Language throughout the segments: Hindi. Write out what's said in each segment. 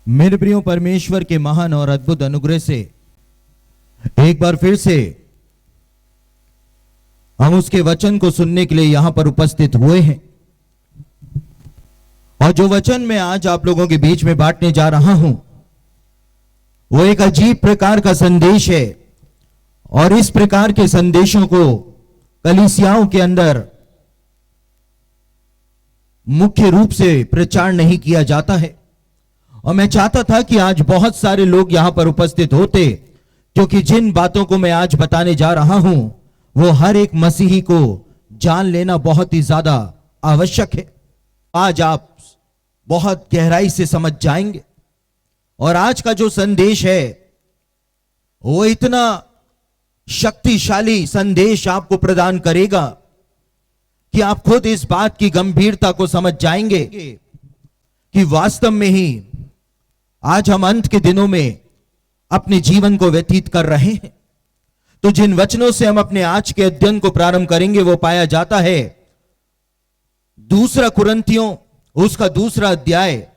मेरे प्रियो, परमेश्वर के महान और अद्भुत अनुग्रह से एक बार फिर से हम उसके वचन को सुनने के लिए यहां पर उपस्थित हुए हैं। और जो वचन मैं आज आप लोगों के बीच में बांटने जा रहा हूं वो एक अजीब प्रकार का संदेश है। और इस प्रकार के संदेशों को कलीसियाओं के अंदर मुख्य रूप से प्रचार नहीं किया जाता है। और मैं चाहता था कि आज बहुत सारे लोग यहां पर उपस्थित होते, क्योंकि जिन बातों को मैं आज बताने जा रहा हूं वो हर एक मसीही को जान लेना बहुत ही ज्यादा आवश्यक है। आज आप बहुत गहराई से समझ जाएंगे। और आज का जो संदेश है वो इतना शक्तिशाली संदेश आपको प्रदान करेगा कि आप खुद इस बात की गंभीरता को समझ जाएंगे कि वास्तव में ही आज हम अंत के दिनों में अपने जीवन को व्यतीत कर रहे हैं। तो जिन वचनों से हम अपने आज के अध्ययन को प्रारंभ करेंगे वो पाया जाता है दूसरा कुरिन्थियों उसका दूसरा अध्याय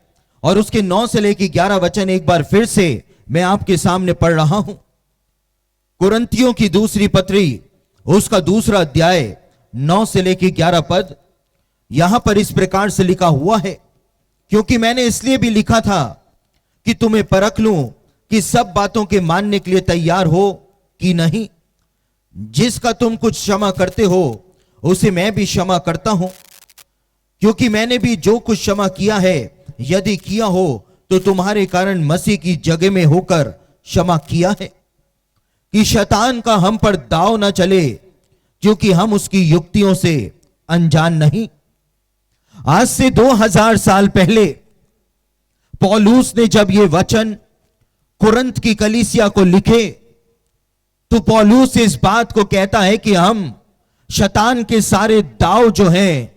और उसके 9 से लेकर 11 वचन एक बार फिर से मैं आपके सामने पढ़ रहा हूं। कुरिन्थियों की दूसरी पत्री उसका दूसरा अध्याय 9 से लेकर 11 पद यहां पर इस प्रकार से लिखा हुआ है। क्योंकि मैंने इसलिए भी लिखा था कि तुम्हें परख लूं कि सब बातों के मानने के लिए तैयार हो कि नहीं। जिसका तुम कुछ क्षमा करते हो उसे मैं भी क्षमा करता हूं। क्योंकि मैंने भी जो कुछ क्षमा किया है यदि किया हो तो तुम्हारे कारण मसीह की जगह में होकर क्षमा किया है, कि शैतान का हम पर दाव न चले, क्योंकि हम उसकी युक्तियों से अनजान नहीं। आज से 2000 साल पहले पौलुस ने जब ये वचन कुरिन्थ की कलीसिया को लिखे तो पौलुस इस बात को कहता है कि हम शैतान के सारे दाव जो हैं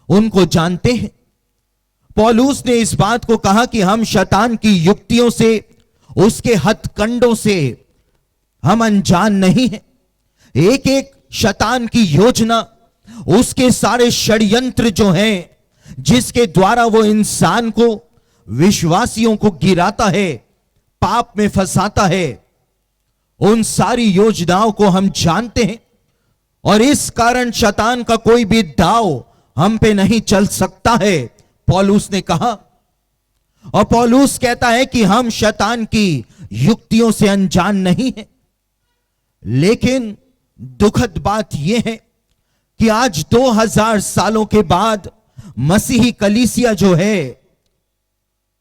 उनको जानते हैं। पौलुस ने इस बात को कहा कि हम शैतान की युक्तियों से, उसके हथकंडों से हम अनजान नहीं हैं। एक एक शैतान की योजना, उसके सारे षड्यंत्र जो हैं जिसके द्वारा वो इंसान को, विश्वासियों को गिराता है, पाप में फंसाता है, उन सारी योजनाओं को हम जानते हैं। और इस कारण शैतान का कोई भी दाव हम पे नहीं चल सकता है, पौलुस ने कहा। और पौलुस कहता है कि हम शैतान की युक्तियों से अनजान नहीं हैं। लेकिन दुखद बात यह है कि आज 2000 सालों के बाद मसीही कलीसिया जो है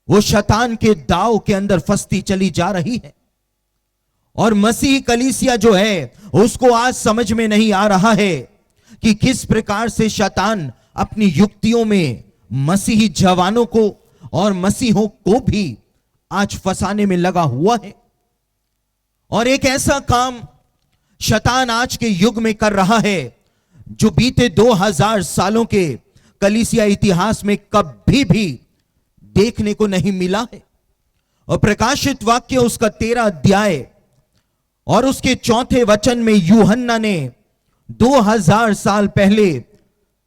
वो शैतान के दाव के अंदर फंसती चली जा रही है। और मसीही कलीसिया जो है उसको आज समझ में नहीं आ रहा है कि किस प्रकार से शैतान अपनी युक्तियों में मसीही जवानों को और मसीहों को भी आज फंसाने में लगा हुआ है। और एक ऐसा काम शैतान आज के युग में कर रहा है जो बीते 2000 सालों के कलीसिया इतिहास में कभी भी देखने को नहीं मिला है। और प्रकाशित वाक्य उसका 13 अध्याय और उसके 4 वचन में यूहन्ना ने 2000 साल पहले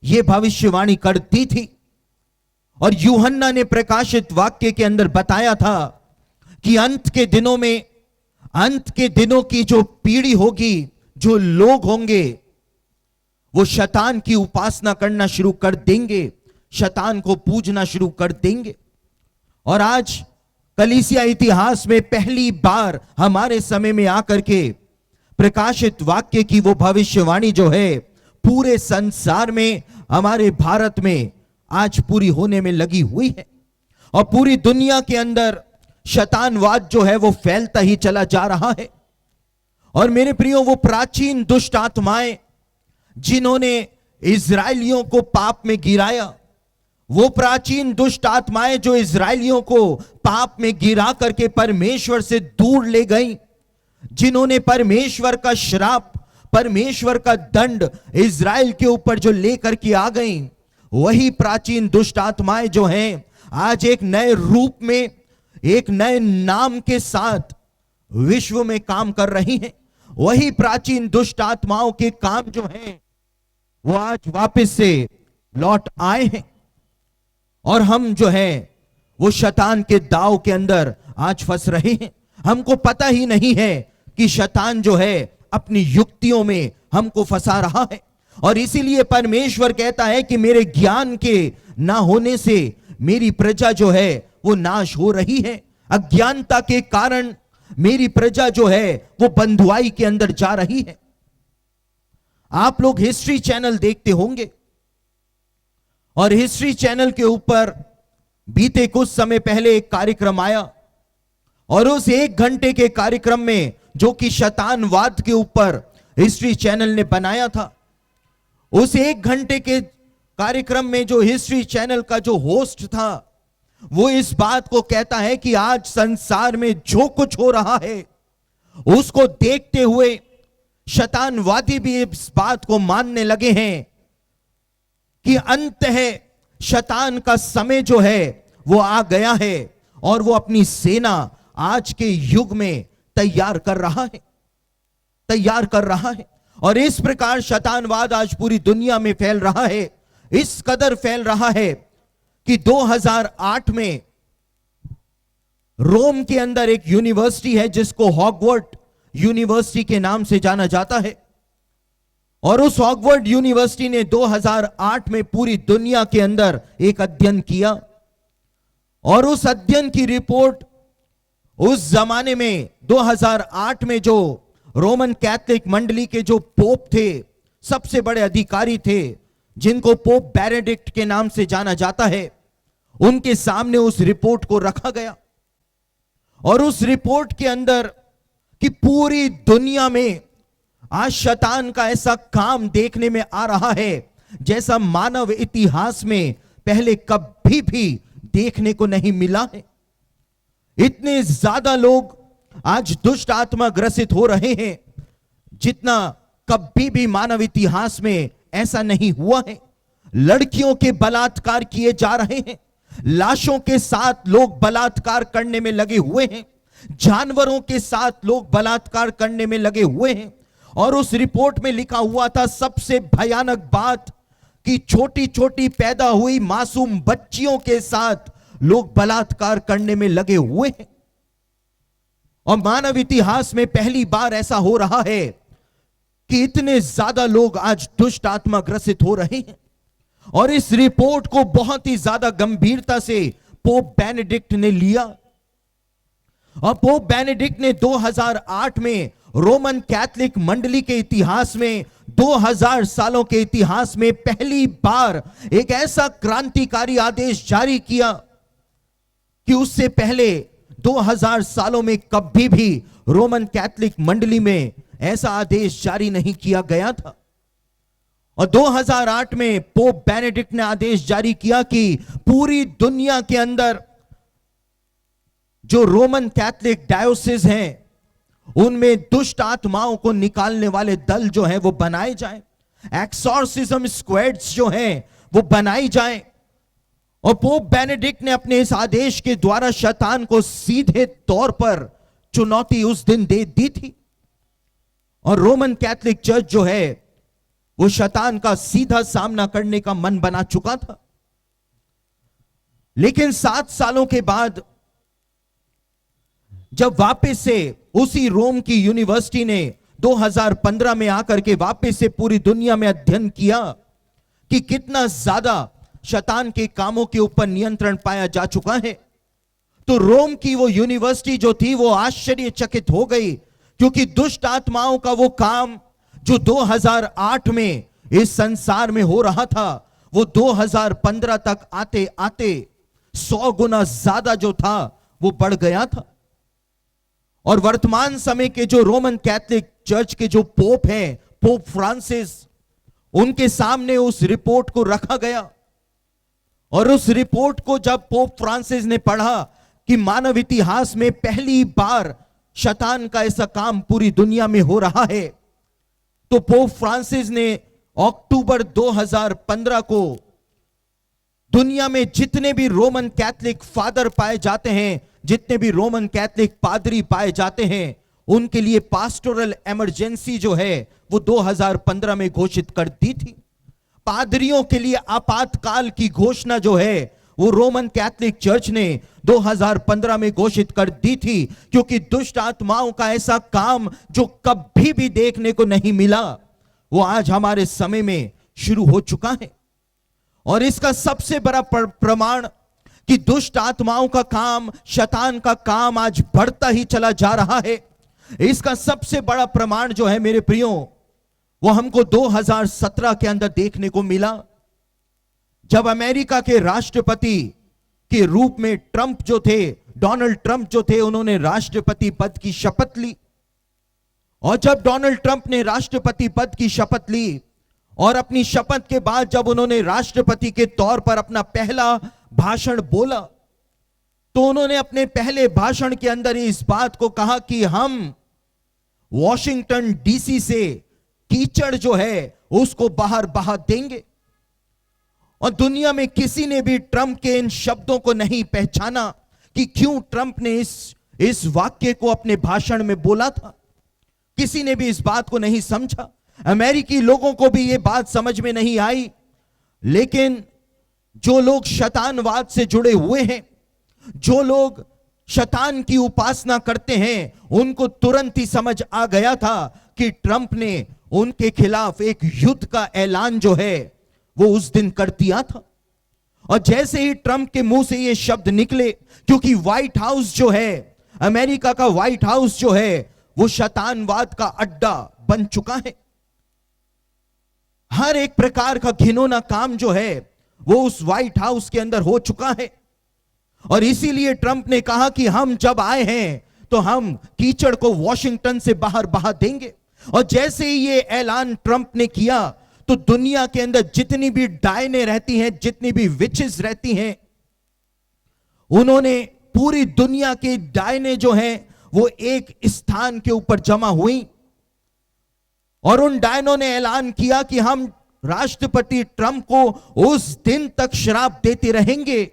यह भविष्यवाणी कर दी थी। और यूहन्ना ने प्रकाशित वाक्य के अंदर बताया था कि अंत के दिनों में, अंत के दिनों की जो पीढ़ी होगी, जो लोग होंगे, वो शैतान की उपासना करना शुरू कर देंगे, शैतान को पूजना शुरू कर देंगे। और आज कलीसिया इतिहास में पहली बार हमारे समय में आकर के प्रकाशित वाक्य की वो भविष्यवाणी जो है पूरे संसार में, हमारे भारत में आज पूरी होने में लगी हुई है। और पूरी दुनिया के अंदर शैतानवाद जो है वो फैलता ही चला जा रहा है। और मेरे प्रियो, वो प्राचीन दुष्ट आत्माएं जिन्होंने इजराइलियों को पाप में गिराया, वो प्राचीन दुष्ट आत्माएं जो इजराइलियों को पाप में गिरा करके परमेश्वर से दूर ले गई, जिन्होंने परमेश्वर का श्राप, परमेश्वर का दंड इजराइल के ऊपर जो लेकर के आ गई, वही प्राचीन दुष्ट आत्माएं जो हैं आज एक नए रूप में, एक नए नाम के साथ विश्व में काम कर रही हैं। वही प्राचीन दुष्ट आत्माओं के काम जो हैं वो आज वापस से लौट आए हैं। और हम जो है वो शैतान के दाव के अंदर आज फंस रहे हैं। हमको पता ही नहीं है कि शैतान जो है अपनी युक्तियों में हमको फंसा रहा है, और इसीलिए परमेश्वर कहता है कि मेरे ज्ञान के ना होने से मेरी प्रजा जो है वो नाश हो रही है। अज्ञानता के कारण मेरी प्रजा जो है वो बंधुआई के अंदर जा रही है। आप लोग हिस्ट्री चैनल देखते होंगे, और हिस्ट्री चैनल के ऊपर बीते कुछ समय पहले एक कार्यक्रम आया, और उस 1 घंटे के कार्यक्रम में जो कि शैतानवाद के ऊपर हिस्ट्री चैनल ने बनाया था, उस 1 घंटे के कार्यक्रम में जो हिस्ट्री चैनल का जो होस्ट था वो इस बात को कहता है कि आज संसार में जो कुछ हो रहा है उसको देखते हुए शैतानवादी भी इस बात को मानने लगे हैं कि अंत है, शैतान का समय जो है वो आ गया है, और वो अपनी सेना आज के युग में तैयार कर रहा है। और इस प्रकार शैतानवाद आज पूरी दुनिया में फैल रहा है, इस कदर फैल रहा है कि 2008 में रोम के अंदर एक यूनिवर्सिटी है जिसको हॉगवर्ड यूनिवर्सिटी के नाम से जाना जाता है, और उस हॉगवर्ड यूनिवर्सिटी ने 2008 में पूरी दुनिया के अंदर एक अध्ययन किया, और उस अध्ययन की रिपोर्ट उस जमाने में 2008 में जो रोमन कैथोलिक मंडली के जो पोप थे, सबसे बड़े अधिकारी थे जिनको पोप बेनेडिक्ट के नाम से जाना जाता है, उनके सामने उस रिपोर्ट को रखा गया। और उस रिपोर्ट के अंदर कि पूरी दुनिया में आज शैतान का ऐसा काम देखने में आ रहा है जैसा मानव इतिहास में पहले कभी भी देखने को नहीं मिला है। इतने ज्यादा लोग आज दुष्ट आत्मा ग्रसित हो रहे हैं जितना कभी भी मानव इतिहास में ऐसा नहीं हुआ है। लड़कियों के बलात्कार किए जा रहे हैं, लाशों के साथ लोग बलात्कार करने में लगे हुए हैं, जानवरों के साथ लोग बलात्कार करने में लगे हुए हैं। और उस रिपोर्ट में लिखा हुआ था सबसे भयानक बात कि छोटी छोटी पैदा हुई मासूम बच्चियों के साथ लोग बलात्कार करने में लगे हुए हैं। और मानव इतिहास में पहली बार ऐसा हो रहा है कि इतने ज्यादा लोग आज दुष्ट आत्मा ग्रसित हो रहे हैं। और इस रिपोर्ट को बहुत ही ज्यादा गंभीरता से पोप बेनेडिक्ट ने लिया, और पोप बेनेडिक्ट ने 2008 में रोमन कैथोलिक मंडली के इतिहास में 2000 सालों के इतिहास में पहली बार एक ऐसा क्रांतिकारी आदेश जारी किया कि उससे पहले 2000 सालों में कभी भी रोमन कैथोलिक मंडली में ऐसा आदेश जारी नहीं किया गया था। और 2008 में पोप बेनेडिक्ट ने आदेश जारी किया कि पूरी दुनिया के अंदर जो रोमन कैथोलिक डायोसिस हैं उनमें दुष्ट आत्माओं को निकालने वाले दल जो हैं वो बनाए जाएं, एक्सॉर्सिज्म स्क्वाड्स जो हैं वो बनाई जाएं। और पोप बेनेडिक्ट ने अपने इस आदेश के द्वारा शैतान को सीधे तौर पर चुनौती उस दिन दे दी थी, और रोमन कैथोलिक चर्च जो है वो शैतान का सीधा सामना करने का मन बना चुका था। लेकिन 7 सालों के बाद जब वापस से उसी रोम की यूनिवर्सिटी ने 2015 में आकर के वापस से पूरी दुनिया में अध्ययन किया कि कितना ज्यादा शैतान के कामों के ऊपर नियंत्रण पाया जा चुका है, तो रोम की वो यूनिवर्सिटी जो थी वो आश्चर्यचकित हो गई, क्योंकि दुष्ट आत्माओं का वो काम जो 2008 में इस संसार में हो रहा था वो 2015 तक आते आते 100 गुना ज्यादा जो था वो बढ़ गया था। और वर्तमान समय के जो रोमन कैथोलिक चर्च के जो पोप हैं, पोप फ्रांसिस, उनके सामने उस रिपोर्ट को रखा गया, और उस रिपोर्ट को जब पोप फ्रांसिस ने पढ़ा कि मानव इतिहास में पहली बार शैतान का ऐसा काम पूरी दुनिया में हो रहा है, तो पोप फ्रांसिस ने अक्टूबर 2015 को दुनिया में जितने भी रोमन कैथोलिक फादर पाए जाते हैं, जितने भी रोमन कैथोलिक पादरी पाए जाते हैं, उनके लिए पास्टोरल इमरजेंसी जो है वो 2015 में घोषित कर दी थी। पादरियों के लिए आपातकाल की घोषणा जो है वो रोमन कैथोलिक चर्च ने 2015 में घोषित कर दी थी, क्योंकि दुष्ट आत्माओं का ऐसा काम जो कभी भी देखने को नहीं मिला, वो आज हमारे समय में शुरू हो चुका है। और इसका सबसे बड़ा प्रमाण कि दुष्ट आत्माओं का काम, शैतान का काम आज बढ़ता ही चला जा रहा है, इसका सबसे बड़ा प्रमाण जो है मेरे प्रियो, वो हमको 2017 के अंदर देखने को मिला, जब अमेरिका के राष्ट्रपति के रूप में ट्रंप जो थे, डोनाल्ड ट्रंप जो थे, उन्होंने राष्ट्रपति पद की शपथ ली। और जब डोनाल्ड ट्रंप ने राष्ट्रपति पद की शपथ ली और अपनी शपथ के बाद जब उन्होंने राष्ट्रपति के तौर पर अपना पहला भाषण बोला, तो उन्होंने अपने पहले भाषण के अंदर इस बात को कहा कि हम वॉशिंगटन डीसी से कीचड़ जो है उसको बाहर बहा देंगे। और दुनिया में किसी ने भी ट्रंप के इन शब्दों को नहीं पहचाना कि क्यों ट्रंप ने इस वाक्य को अपने भाषण में बोला था। किसी ने भी इस बात को नहीं समझा, अमेरिकी लोगों को भी यह बात समझ में नहीं आई। लेकिन जो लोग शैतानवाद से जुड़े हुए हैं, जो लोग शैतान की उपासना करते हैं, उनको तुरंत ही समझ आ गया था कि ट्रंप ने उनके खिलाफ एक युद्ध का ऐलान जो है वो उस दिन कर दिया था। और जैसे ही ट्रंप के मुंह से ये शब्द निकले, क्योंकि व्हाइट हाउस जो है, अमेरिका का व्हाइट हाउस जो है, वो शैतानवाद का अड्डा बन चुका है। हर एक प्रकार का घिनौना काम जो है वो उस व्हाइट हाउस के अंदर हो चुका है। और इसीलिए ट्रंप ने कहा कि हम जब आए हैं तो हम कीचड़ को वॉशिंगटन से बाहर बहा देंगे। और जैसे ही ये ऐलान ट्रंप ने किया, तो दुनिया के अंदर जितनी भी डायने रहती हैं, जितनी भी विचेस रहती हैं, उन्होंने पूरी दुनिया के डायने जो हैं वो एक स्थान के ऊपर जमा हुई। और उन डायनों ने ऐलान किया कि हम राष्ट्रपति ट्रंप को उस दिन तक श्राप देते रहेंगे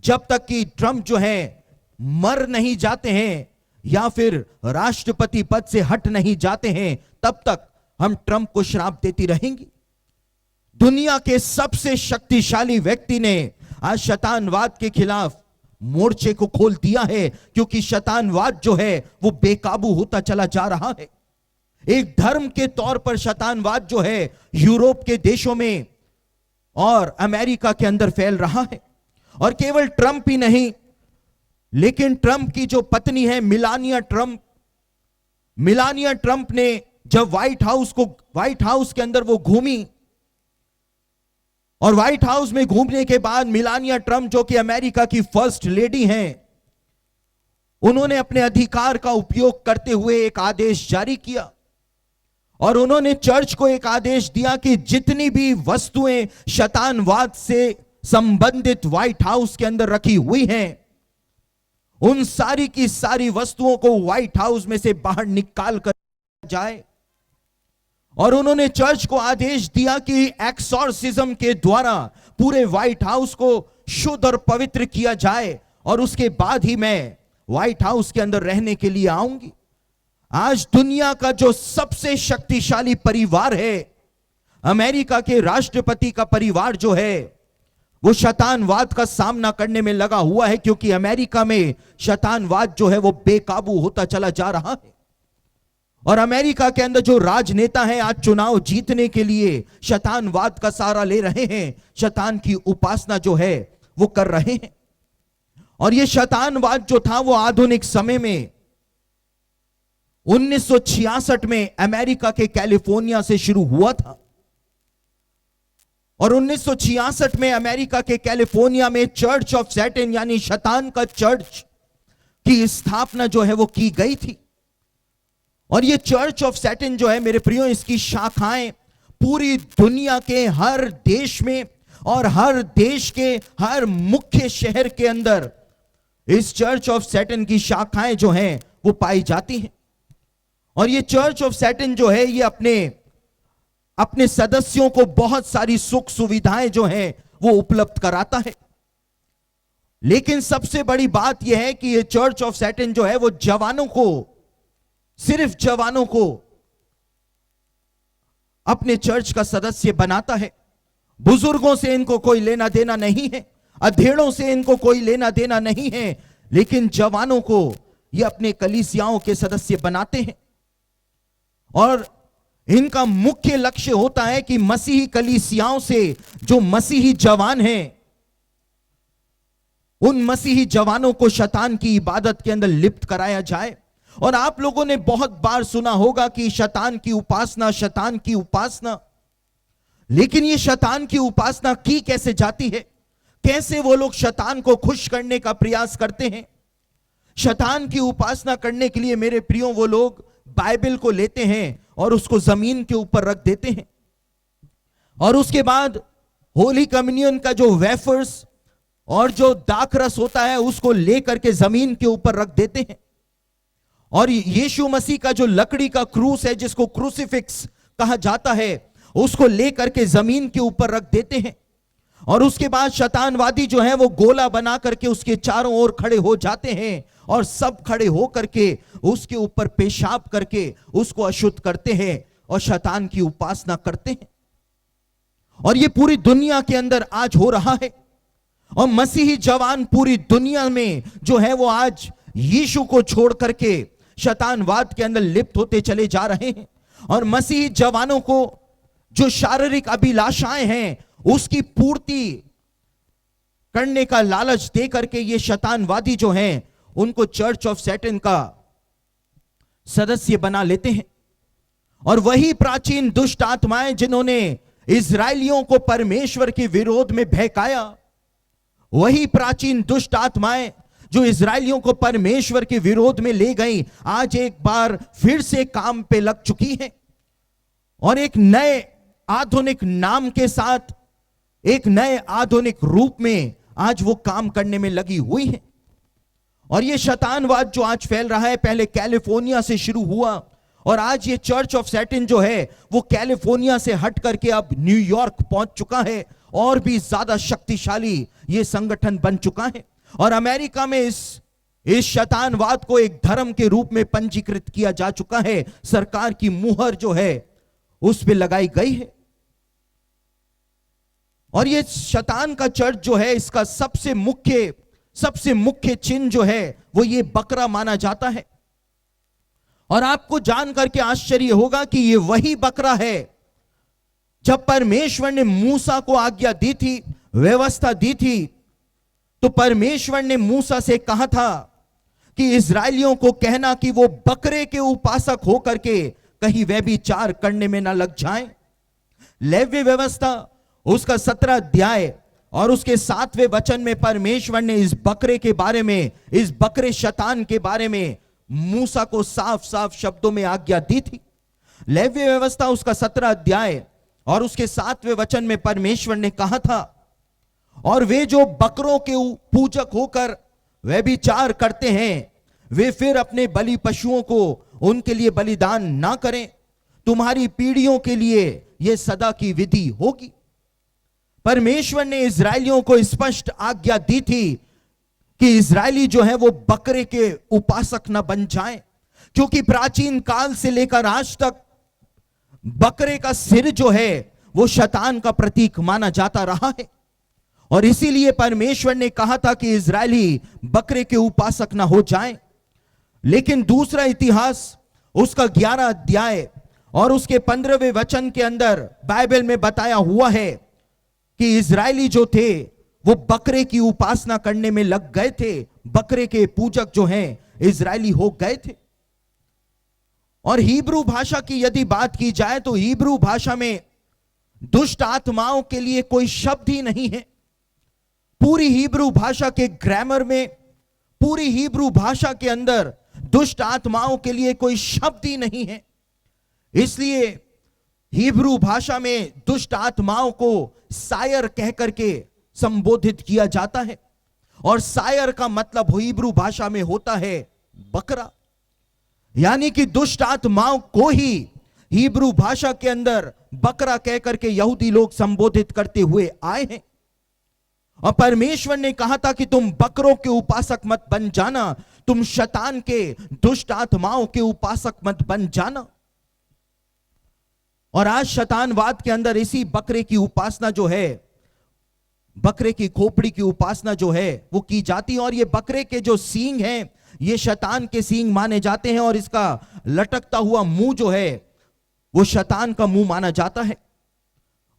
जब तक कि ट्रंप जो है मर नहीं जाते हैं या फिर राष्ट्रपति पद से हट नहीं जाते हैं, तब तक हम ट्रंप को श्राप देती रहेंगी। दुनिया के सबसे शक्तिशाली व्यक्ति ने आज शैतानवाद के खिलाफ मोर्चे को खोल दिया है, क्योंकि शैतानवाद जो है वो बेकाबू होता चला जा रहा है। एक धर्म के तौर पर शैतानवाद जो है यूरोप के देशों में और अमेरिका के अंदर फैल रहा है। और केवल ट्रंप ही नहीं, लेकिन ट्रंप की जो पत्नी है मिलानिया ट्रंप ने जब व्हाइट हाउस के अंदर वो घूमी, और व्हाइट हाउस में घूमने के बाद मिलानिया ट्रंप जो कि अमेरिका की फर्स्ट लेडी हैं, उन्होंने अपने अधिकार का उपयोग करते हुए एक आदेश जारी किया। और उन्होंने चर्च को एक आदेश दिया कि जितनी भी वस्तुएं शैतानवाद से संबंधित व्हाइट हाउस के अंदर रखी हुई हैं, उन सारी की सारी वस्तुओं को व्हाइट हाउस में से बाहर निकाल कर जाए। और उन्होंने चर्च को आदेश दिया कि एक्सॉर्सिज्म के द्वारा पूरे व्हाइट हाउस को शुद्ध और पवित्र किया जाए, और उसके बाद ही मैं व्हाइट हाउस के अंदर रहने के लिए आऊंगी। आज दुनिया का जो सबसे शक्तिशाली परिवार है, अमेरिका के राष्ट्रपति का परिवार जो है, वो शैतानवाद का सामना करने में लगा हुआ है, क्योंकि अमेरिका में शैतानवाद जो है वो बेकाबू होता चला जा रहा है। और अमेरिका के अंदर जो राजनेता हैं आज चुनाव जीतने के लिए शैतानवाद का सहारा ले रहे हैं, शैतान की उपासना जो है वो कर रहे हैं। और ये शैतानवाद जो था वो आधुनिक समय में 1966 में अमेरिका के कैलिफोर्निया से शुरू हुआ था। और 1966 में अमेरिका के कैलिफोर्निया में चर्च ऑफ सैटन यानी शैतान का चर्च की स्थापना जो है वो की गई थी। और ये चर्च ऑफ सैटन जो है मेरे प्रियो, इसकी शाखाएं पूरी दुनिया के हर देश में और हर देश के हर मुख्य शहर के अंदर इस चर्च ऑफ सैटन की शाखाएं जो हैं वो पाई जाती हैं। और ये चर्च ऑफ सैटन जो है ये अपने सदस्यों को बहुत सारी सुख सुविधाएं जो हैं वो उपलब्ध कराता है। लेकिन सबसे बड़ी बात यह है कि ये चर्च ऑफ सैटन जो है वो जवानों को, सिर्फ जवानों को अपने चर्च का सदस्य बनाता है। बुजुर्गों से इनको कोई लेना देना नहीं है। अधेड़ों से इनको कोई लेना देना नहीं है, लेकिन जवानों को ये अपने कलीसियाओं के सदस्य बनाते हैं। और इनका मुख्य लक्ष्य होता है कि मसीही कलीसियाओं से जो मसीही जवान हैं, उन मसीही जवानों को शैतान की इबादत के अंदर लिप्त कराया जाए। और आप लोगों ने बहुत बार सुना होगा कि शैतान की उपासना, शैतान की उपासना। लेकिन ये शैतान की उपासना की कैसे जाती है? कैसे वो लोग शैतान को खुश करने का प्रयास करते हैं? शैतान की उपासना करने के लिए मेरे प्रियो वो लोग बाइबल को लेते हैं और उसको जमीन के ऊपर रख देते हैं, और उसके बाद होली कम्युनियन का जो वेफर्स और जो दाखरस होता है उसको लेकर के जमीन के ऊपर रख देते हैं, और यीशु मसीह का जो लकड़ी का क्रूस है, जिसको क्रूसिफिक्स कहा जाता है, उसको लेकर के जमीन के ऊपर रख देते हैं। और उसके बाद शैतानवादी जो है वो गोला बना करके उसके चारों ओर खड़े हो जाते हैं, और सब खड़े हो करके उसके ऊपर पेशाब करके उसको अशुद्ध करते हैं और शैतान की उपासना करते हैं। और ये पूरी दुनिया के अंदर आज हो रहा है। और मसीही जवान पूरी दुनिया में जो है वो आज यीशु को छोड़ करके शैतानवाद के अंदर लिप्त होते चले जा रहे हैं। और मसीही जवानों को जो शारीरिक अभिलाषाएं हैं उसकी पूर्ति करने का लालच दे करके ये शैतानवादी जो हैं उनको चर्च ऑफ सैटन का सदस्य बना लेते हैं। और वही प्राचीन दुष्ट आत्माएं जिन्होंने इजरायलियों को परमेश्वर के विरोध में बहकाया, वही प्राचीन दुष्ट आत्माएं जो इजरायलियों को परमेश्वर के विरोध में ले गई, आज एक बार फिर से काम पे लग चुकी हैं, और एक नए आधुनिक नाम के साथ, एक नए आधुनिक रूप में आज वो काम करने में लगी हुई है। और ये शैतानवाद जो आज फैल रहा है, पहले कैलिफोर्निया से शुरू हुआ, और आज ये चर्च ऑफ सैटन जो है वो कैलिफोर्निया से हट करके अब न्यूयॉर्क पहुंच चुका है, और भी ज्यादा शक्तिशाली ये संगठन बन चुका है। और अमेरिका में इस शैतानवाद को एक धर्म के रूप में पंजीकृत किया जा चुका है, सरकार की मुहर जो है उस पे लगाई गई है। और ये शैतान का चर्च जो है, इसका सबसे मुख्य चिन्ह जो है वो ये बकरा माना जाता है। और आपको जान करके आश्चर्य होगा कि ये वही बकरा है जब परमेश्वर ने मूसा को आज्ञा दी थी, व्यवस्था दी थी, तो परमेश्वर ने मूसा से कहा था कि इजरायलियों को कहना कि वो बकरे के उपासक होकर के कहीं व्यभिचार करने में ना लग जाएं। लेवी व्यवस्था उसका 17 अध्याय और उसके 7वें वचन में परमेश्वर ने इस बकरे के बारे में, इस बकरे शैतान के बारे में मूसा को साफ साफ शब्दों में आज्ञा दी थी। लेवी व्यवस्था उसका 17 अध्याय और उसके 7वें वचन में परमेश्वर ने कहा था, और वे जो बकरों के पूजक होकर व्यभिचार करते हैं, वे फिर अपने बलि पशुओं को उनके लिए बलिदान ना करें, तुम्हारी पीढ़ियों के लिए यह सदा की विधि होगी। परमेश्वर ने इजरायलियों को स्पष्ट आज्ञा दी थी कि इजरायली जो है वो बकरे के उपासक न बन जाएं, क्योंकि प्राचीन काल से लेकर आज तक बकरे का सिर जो है वो शैतान का प्रतीक माना जाता रहा है। और इसीलिए परमेश्वर ने कहा था कि इजरायली बकरे के उपासक ना हो जाएं। लेकिन दूसरा इतिहास उसका 11 अध्याय और उसके 15वें वचन के अंदर बाइबल में बताया हुआ है कि इजरायली जो थे वो बकरे की उपासना करने में लग गए थे, बकरे के पूजक जो हैं इजरायली हो गए थे। और हिब्रू भाषा की यदि बात की जाए तो हिब्रू भाषा में दुष्ट आत्माओं के लिए कोई शब्द ही नहीं है। पूरी हिब्रू भाषा के ग्रामर में, पूरी हिब्रू भाषा के अंदर दुष्ट आत्माओं के लिए कोई शब्द ही नहीं है। इसलिए हिब्रू भाषा में दुष्ट आत्माओं को सायर कह करके संबोधित किया जाता है, और सायर का मतलब हिब्रू भाषा में होता है बकरा। यानी कि दुष्ट आत्माओं को ही हिब्रू भाषा के अंदर बकरा कह करके यहूदी लोग संबोधित करते हुए आए हैं। और परमेश्वर ने कहा था कि तुम बकरों के उपासक मत बन जाना, तुम शैतान के दुष्ट आत्माओं के उपासक मत बन जाना। और आज शैतानवाद के अंदर इसी बकरे की उपासना जो है बकरे की खोपड़ी की उपासना जो है वो की जाती है। और ये बकरे के जो सींग हैं ये शैतान के सींग माने जाते हैं, और इसका लटकता हुआ मुंह जो है वो शैतान का मुंह माना जाता है।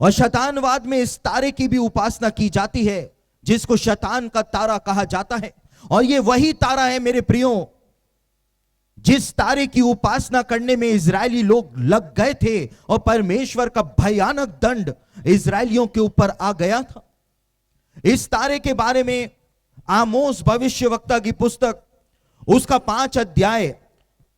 और शैतानवाद में इस तारे की भी उपासना की जाती है जिसको शैतान का तारा कहा जाता है। और ये वही तारा है मेरे प्रियो जिस तारे की उपासना करने में इजरायली लोग लग गए थे और परमेश्वर का भयानक दंड इजरायलियों के ऊपर आ गया था। इस तारे के बारे में आमोस भविष्यवक्ता की पुस्तक उसका 5 अध्याय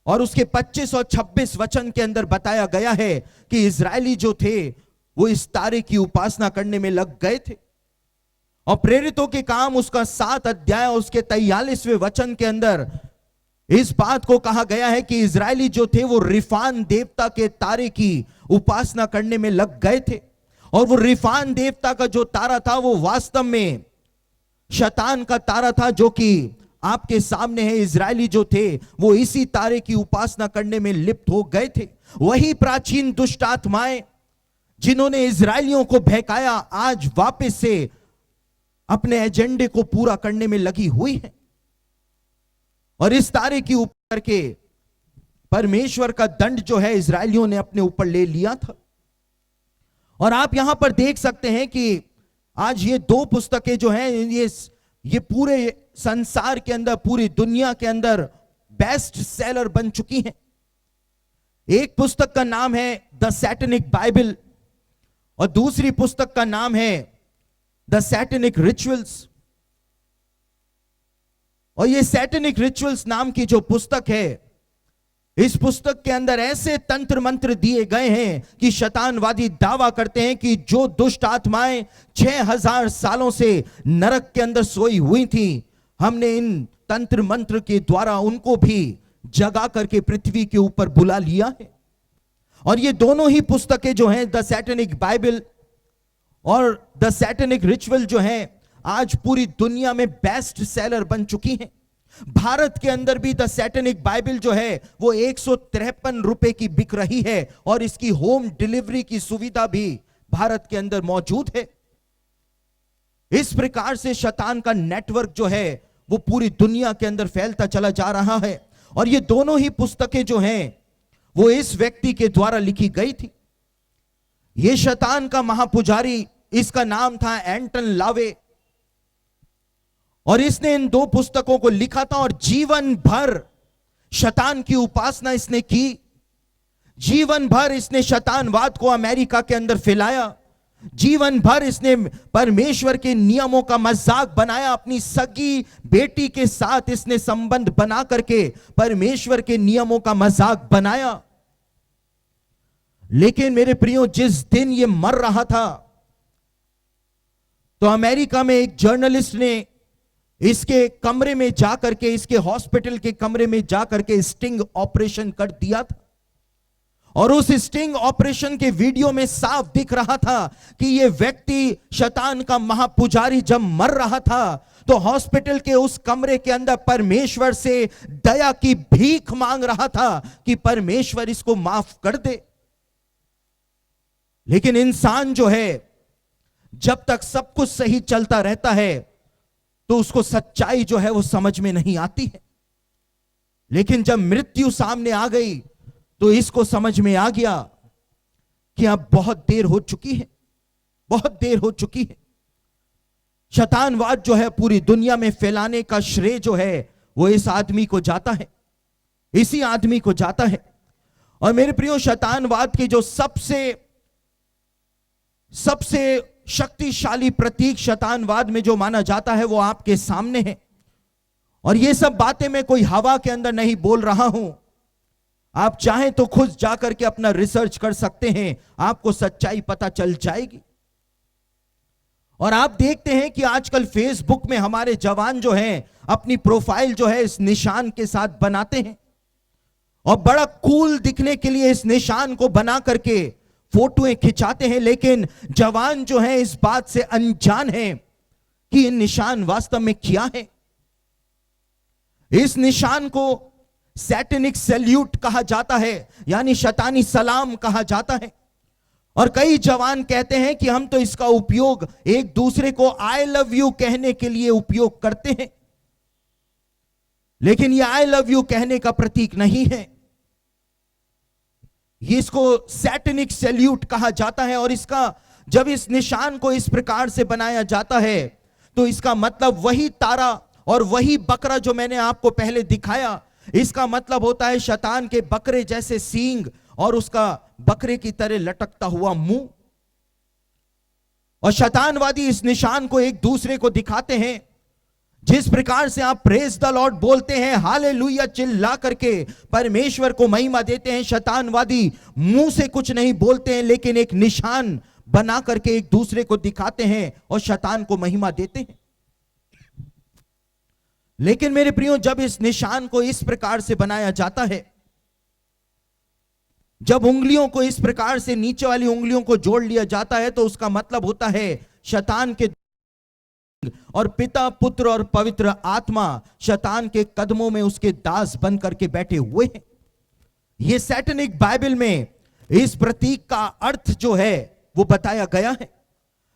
और उसके 25 और 26 वचन के अंदर बताया गया है कि इजरायली जो थे वो इस तारे की उपासना करने में लग गए थे। और प्रेरितों के काम उसका 7 अध्याय उसके 43वें वचन के अंदर इस बात को कहा गया है कि इजरायली जो थे वो रिफान देवता के तारे की उपासना करने में लग गए थे। और वो रिफान देवता का जो तारा था वो वास्तव में शैतान का तारा था, जो कि आपके सामने है। इजरायली जो थे वो इसी तारे की उपासना करने में लिप्त हो गए थे। वही प्राचीन दुष्ट आत्माएं जिन्होंने इजरायलियों को बहकाया आज वापस से अपने एजेंडे को पूरा करने में लगी हुई है। और इस तारे के ऊपर के परमेश्वर का दंड जो है इजरायलियों ने अपने ऊपर ले लिया था। और आप यहां पर देख सकते हैं कि आज ये 2 पुस्तकें जो हैं ये पूरे संसार के अंदर, पूरी दुनिया के अंदर बेस्ट सेलर बन चुकी हैं। एक पुस्तक का नाम है द सैटेनिक बाइबल और दूसरी पुस्तक का नाम है द सैटेनिक रिचुअल्स। और ये सैटेनिक रिचुअल्स नाम की जो पुस्तक है, इस पुस्तक के अंदर ऐसे तंत्र मंत्र दिए गए हैं कि शैतानवादी दावा करते हैं कि जो दुष्ट आत्माएं 6000 सालों से नरक के अंदर सोई हुई थी, हमने इन तंत्र मंत्र के द्वारा उनको भी जगा करके पृथ्वी के ऊपर बुला लिया है। और ये दोनों ही पुस्तकें जो हैं द सैटेनिक बाइबल और द सैटेनिक रिचुअल जो हैं आज पूरी दुनिया में बेस्ट सेलर बन चुकी हैं। भारत के अंदर भी द सैटेनिक बाइबल जो है वो 153 रुपए की बिक रही है और इसकी होम डिलीवरी की सुविधा भी भारत के अंदर मौजूद है। इस प्रकार से शैतान का नेटवर्क जो है वो पूरी दुनिया के अंदर फैलता चला जा रहा है। और ये दोनों ही पुस्तकें जो हैं वो इस व्यक्ति के द्वारा लिखी गई थी। ये शैतान का महापुजारी, इसका नाम था एंटन लावे, और इसने इन 2 पुस्तकों को लिखा था। और जीवन भर शैतान की उपासना इसने की। जीवन भर इसने शैतानवाद को अमेरिका के अंदर फैलाया। जीवन भर इसने परमेश्वर के नियमों का मजाक बनाया। अपनी सगी बेटी के साथ इसने संबंध बना करके परमेश्वर के नियमों का मजाक बनाया। लेकिन मेरे प्रियो, जिस दिन ये मर रहा था तो अमेरिका में एक जर्नलिस्ट ने इसके कमरे में जाकर के, इसके हॉस्पिटल के कमरे में जाकर के स्टिंग ऑपरेशन कर दिया था। और उस स्टिंग ऑपरेशन के वीडियो में साफ दिख रहा था कि यह व्यक्ति शैतान का महापुजारी जब मर रहा था तो हॉस्पिटल के उस कमरे के अंदर परमेश्वर से दया की भीख मांग रहा था कि परमेश्वर इसको माफ कर दे। लेकिन इंसान जो है जब तक सब कुछ सही चलता रहता है तो उसको सच्चाई जो है वो समझ में नहीं आती है। लेकिन जब मृत्यु सामने आ गई तो इसको समझ में आ गया कि अब बहुत देर हो चुकी है, बहुत देर हो चुकी है। शैतानवाद जो है पूरी दुनिया में फैलाने का श्रेय जो है वो इस आदमी को जाता है, इसी आदमी को जाता है। और मेरे प्रियो, शैतानवाद की जो सबसे शक्तिशाली प्रतीक शैतानवाद में जो माना जाता है वो आपके सामने है। और ये सब बातें मैं कोई हवा के अंदर नहीं बोल रहा हूं। आप चाहें तो खुद जाकर के अपना रिसर्च कर सकते हैं, आपको सच्चाई पता चल जाएगी। और आप देखते हैं कि आजकल फेसबुक में हमारे जवान जो हैं अपनी प्रोफाइल जो है इस निशान के साथ बनाते हैं और बड़ा कूल दिखने के लिए इस निशान को बना करके फोटोएं खिंचाते हैं। लेकिन जवान जो है इस बात से अनजान है कि ये निशान वास्तव में क्या है। इस निशान को सैटेनिक सैल्यूट कहा जाता है, यानी शैतानी सलाम कहा जाता है। और कई जवान कहते हैं कि हम तो इसका उपयोग एक दूसरे को आई लव यू कहने के लिए उपयोग करते हैं, लेकिन यह आई लव यू कहने का प्रतीक नहीं है। इसको सैटेनिक सैल्यूट कहा जाता है। और इसका जब इस निशान को इस प्रकार से बनाया जाता है तो इसका मतलब वही तारा और वही बकरा जो मैंने आपको पहले दिखाया, इसका मतलब होता है शैतान के बकरे जैसे सींग और उसका बकरे की तरह लटकता हुआ मुंह। और शैतानवादी इस निशान को एक दूसरे को दिखाते हैं। जिस प्रकार से आप प्रेज द लॉर्ड बोलते हैं, हालेलुया चिल्ला करके परमेश्वर को महिमा देते हैं, शैतानवादी मुंह से कुछ नहीं बोलते हैं लेकिन एक निशान बना करके एक दूसरे को दिखाते हैं और शैतान को महिमा देते हैं। लेकिन मेरे प्रियो, जब इस निशान को इस प्रकार से बनाया जाता है, जब उंगलियों को इस प्रकार से नीचे वाली उंगलियों को जोड़ लिया जाता है तो उसका मतलब होता है शैतान के, और पिता पुत्र और पवित्र आत्मा शैतान के कदमों में उसके दास बन करके बैठे हुए हैं। यह सैटेनिक बाइबल में इस प्रतीक का अर्थ जो है वो बताया गया है।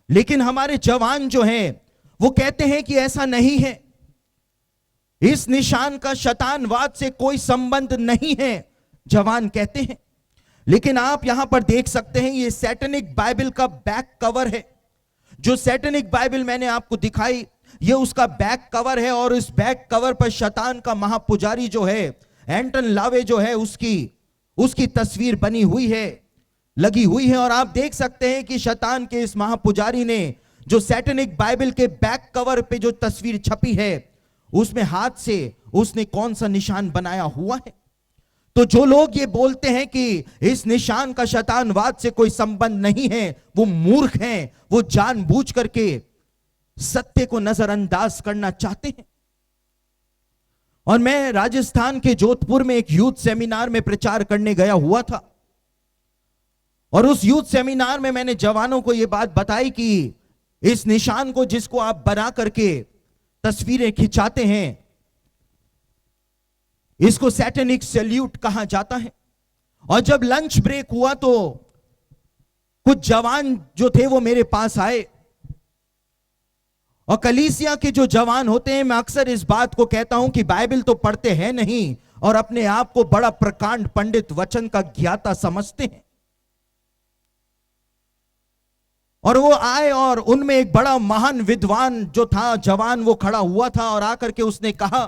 लेकिन हमारे जवान जो हैं वो कहते हैं कि ऐसा नहीं है, इस निशान का शैतानवाद से कोई संबंध नहीं है, जवान कहते हैं। लेकिन आप यहां पर देख सकते हैं ये सैटेनिक बाइबल का बैक कवर है। जो सैटेनिक बाइबल मैंने आपको दिखाई, ये उसका बैक कवर है और इस बैक कवर पर शैतान का महापुजारी जो है एंटन लावे जो है उसकी तस्वीर बनी हुई है, लगी हुई है। और आप देख सकते हैं कि शैतान के इस महापुजारी ने जो सैटेनिक बाइबल के बैक कवर पे जो तस्वीर छपी है उसमें हाथ से उसने कौन सा निशान बनाया हुआ है। तो जो लोग ये बोलते हैं कि इस निशान का शैतानवाद से कोई संबंध नहीं है, वो मूर्ख हैं, वो जानबूझ करके सत्य को नजरअंदाज करना चाहते हैं। और मैं राजस्थान के जोधपुर में एक यूथ सेमिनार में प्रचार करने गया हुआ था और उस यूथ सेमिनार में मैंने जवानों को यह बात बताई कि इस निशान को जिसको आप बना करके तस्वीरें खिंचाते हैं, इसको सैटेनिक सैल्यूट कहा जाता है। और जब लंच ब्रेक हुआ तो कुछ जवान जो थे वो मेरे पास आए, और कलीसिया के जो जवान होते हैं, मैं अक्सर इस बात को कहता हूं कि बाइबल तो पढ़ते हैं नहीं और अपने आप को बड़ा प्रकांड पंडित वचन का ज्ञाता समझते हैं। और वो आए और उनमें एक बड़ा महान विद्वान जो था जवान वो खड़ा हुआ था और आकर के उसने कहा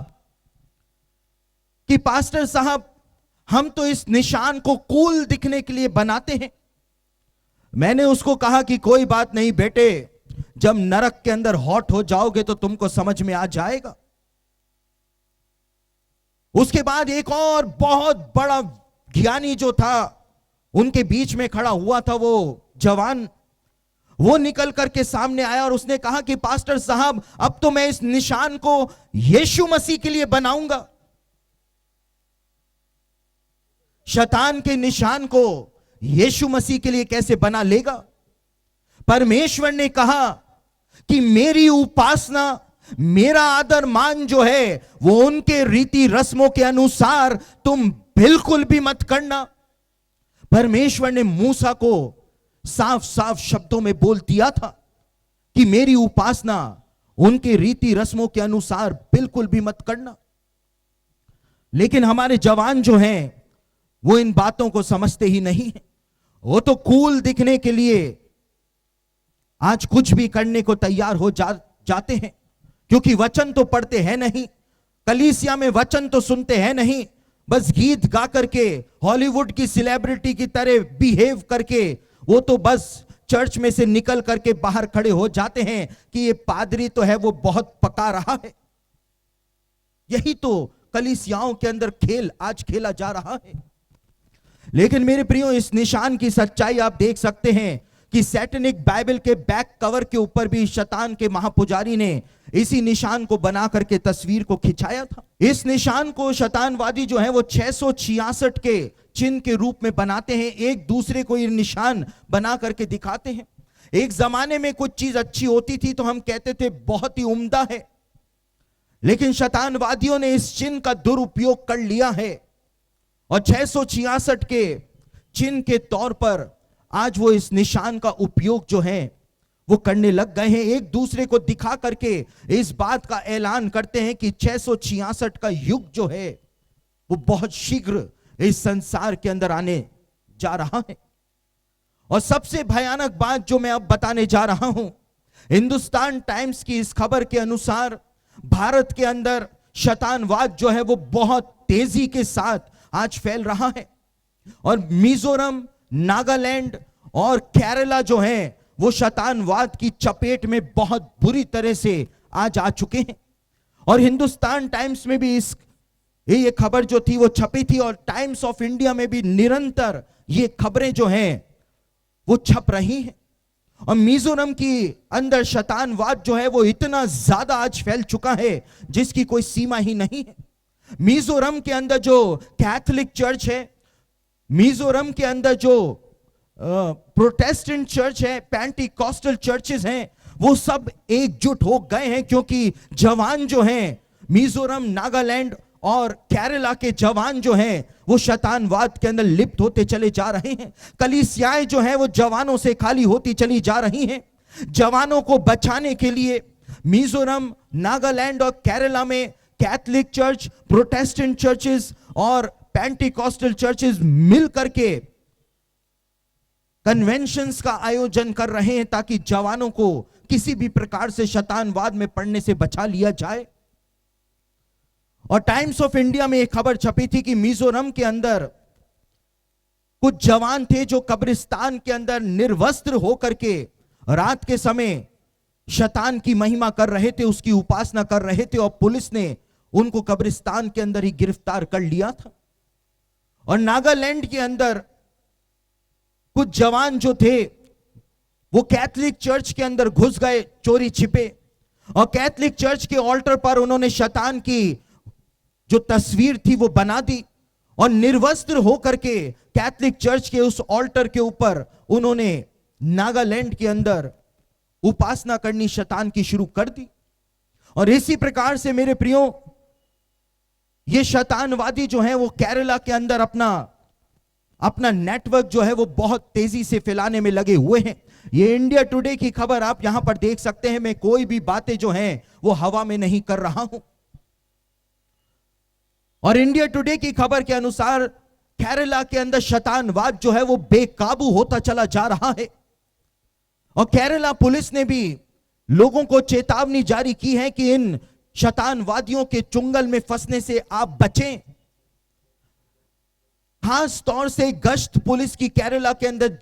कि पास्टर साहब, हम तो इस निशान को कूल दिखने के लिए बनाते हैं। मैंने उसको कहा कि कोई बात नहीं बेटे, जब नरक के अंदर हॉट हो जाओगे तो तुमको समझ में आ जाएगा। उसके बाद एक और बहुत बड़ा ज्ञानी जो था उनके बीच में खड़ा हुआ था, वो जवान, वो निकल करके सामने आया और उसने कहा कि पास्टर साहब, अब तो मैं इस निशान को यीशु मसीह के लिए बनाऊंगा। शैतान के निशान को यीशु मसीह के लिए कैसे बना लेगा? परमेश्वर ने कहा कि मेरी उपासना, मेरा आदर मान जो है वो उनके रीति रस्मों के अनुसार तुम बिल्कुल भी मत करना। परमेश्वर ने मूसा को साफ साफ शब्दों में बोल दिया था कि मेरी उपासना उनके रीति रस्मों के अनुसार बिल्कुल भी मत करना। लेकिन हमारे जवान जो हैं वो इन बातों को समझते ही नहीं है। वो तो कूल दिखने के लिए आज कुछ भी करने को तैयार हो जाते हैं, क्योंकि वचन तो पढ़ते हैं नहीं, कलीसिया में वचन तो सुनते हैं नहीं, बस गीत गा करके हॉलीवुड की सेलिब्रिटी की तरह बिहेव करके वो तो बस चर्च में से निकल करके बाहर खड़े हो जाते हैं कि ये पादरी तो है वो बहुत पका रहा है। यही तो कलीसियाओं के अंदर खेल आज खेला जा रहा है। लेकिन मेरे प्रियो, इस निशान की सच्चाई आप देख सकते हैं कि सैटेनिक बाइबल के बैक कवर के ऊपर भी शैतान के महापुजारी ने इसी निशान को बना करके तस्वीर को खिंचाया था। इस निशान को शैतानवादी जो है वो 666 के चिन्ह के रूप में बनाते हैं, एक दूसरे को ये निशान बना करके दिखाते हैं। एक जमाने में कुछ चीज अच्छी होती थी तो हम कहते थे बहुत ही उम्दा है, लेकिन शैतानवादियों ने इस चिन्ह का दुरुपयोग कर लिया है और 666 के चिन्ह के तौर पर आज वो इस निशान का उपयोग जो है वो करने लग गए हैं। एक दूसरे को दिखा करके इस बात का ऐलान करते हैं कि 666 का युग जो है वो बहुत शीघ्र इस संसार के अंदर आने जा रहा है। और सबसे भयानक बात जो मैं अब बताने जा रहा हूं, हिंदुस्तान टाइम्स की इस खबर के अनुसार भारत के अंदर शैतानवाद जो है वो बहुत तेजी के साथ आज फैल रहा है। और मिजोरम, नागालैंड और केरला जो है वो शैतानवाद की चपेट में बहुत बुरी तरह से आज आ चुके हैं। और हिंदुस्तान टाइम्स में भी ये खबर जो थी वो छपी थी, और टाइम्स ऑफ इंडिया में भी निरंतर ये खबरें जो हैं वो छप रही हैं। और मिजोरम की अंदर शैतानवाद जो है वो इतना ज्यादा आज फैल चुका है जिसकी कोई सीमा ही नहीं है। मिजोरम के अंदर जो कैथोलिक चर्च है, मिजोरम के अंदर जो प्रोटेस्टेंट चर्च है, पेंटिकॉस्टल चर्चेस हैं, वो सब एकजुट हो गए हैं, क्योंकि जवान जो हैं मिजोरम, नागालैंड और केरला के जवान जो हैं वो शैतानवाद के अंदर लिप्त होते चले जा रहे हैं। कलीसियाएं जो हैं वो जवानों से खाली होती चली जा रही हैं। जवानों को बचाने के लिए मिजोरम, नागालैंड और केरला में कैथोलिक चर्च, प्रोटेस्टेंट चर्चेस और पेंटिकॉस्टल चर्चेस मिल करके कन्वेंशंस का आयोजन कर रहे हैं ताकि जवानों को किसी भी प्रकार से शैतानवाद में पड़ने से बचा लिया जाए। और टाइम्स ऑफ इंडिया में एक खबर छपी थी कि मिजोरम के अंदर कुछ जवान थे जो कब्रिस्तान के अंदर निर्वस्त्र होकर के रात के समय शैतान की महिमा कर रहे थे, उसकी उपासना कर रहे थे, और पुलिस ने उनको कब्रिस्तान के अंदर ही गिरफ्तार कर लिया था। और नागालैंड के अंदर कुछ जवान जो थे वो कैथोलिक चर्च के अंदर घुस गए चोरी छिपे, और कैथोलिक चर्च के ऑल्टर पर उन्होंने शैतान की जो तस्वीर थी वो बना दी, और निर्वस्त्र होकर के कैथोलिक चर्च के उस ऑल्टर के ऊपर उन्होंने नागालैंड के अंदर उपासना करनी शैतान की शुरू कर दी। और इसी प्रकार से मेरे प्रियो, ये शैतानवादी जो हैं वो केरला के अंदर अपना नेटवर्क जो है वो बहुत तेजी से फैलाने में लगे हुए हैं। ये इंडिया टुडे की खबर आप यहां पर देख सकते हैं। मैं कोई भी बातें जो हैं वो हवा में नहीं कर रहा हूं। और इंडिया टुडे की खबर के अनुसार केरला के अंदर शैतानवाद जो है वो बेकाबू होता चला जा रहा है। और केरला पुलिस ने भी लोगों को चेतावनी जारी की है कि इन शैतानवादियों के चुंगल में फंसने से आप बचें। खास तौर से गश्त पुलिस की केरला के अंदर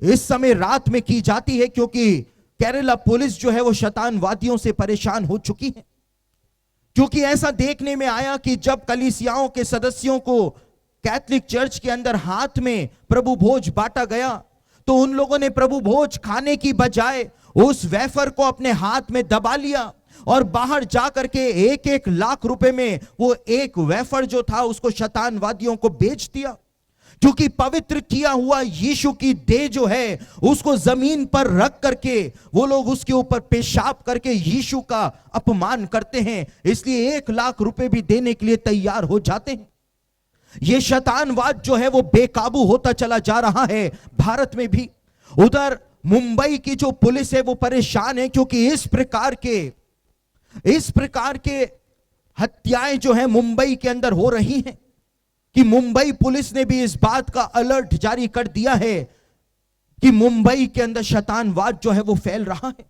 इस समय रात में की जाती है, क्योंकि केरला पुलिस जो है वो शैतानवादियों से परेशान हो चुकी है। क्योंकि ऐसा देखने में आया कि जब कलीसियाओं के सदस्यों को कैथोलिक चर्च के अंदर हाथ में प्रभु भोज बांटा गया, तो उन लोगों ने प्रभु भोज खाने की बजाय उस वेफर को अपने हाथ में दबा लिया और बाहर जाकर के 1-1 लाख रुपए में वो एक वेफर जो था उसको शैतानवादियों को बेच दिया। क्योंकि पवित्र किया हुआ यीशु की देह जो है उसको जमीन पर रख करके वो लोग उसके ऊपर पेशाब करके यीशु का अपमान करते हैं, इसलिए 1 लाख रुपए भी देने के लिए तैयार हो जाते हैं। ये शैतानवाद जो है वो बेकाबू होता चला जा रहा है भारत में भी। उधर मुंबई की जो पुलिस है वो परेशान है, क्योंकि इस प्रकार के हत्याएं जो है मुंबई के अंदर हो रही हैं कि मुंबई पुलिस ने भी इस बात का अलर्ट जारी कर दिया है कि मुंबई के अंदर शैतानवाद जो है वो फैल रहा है।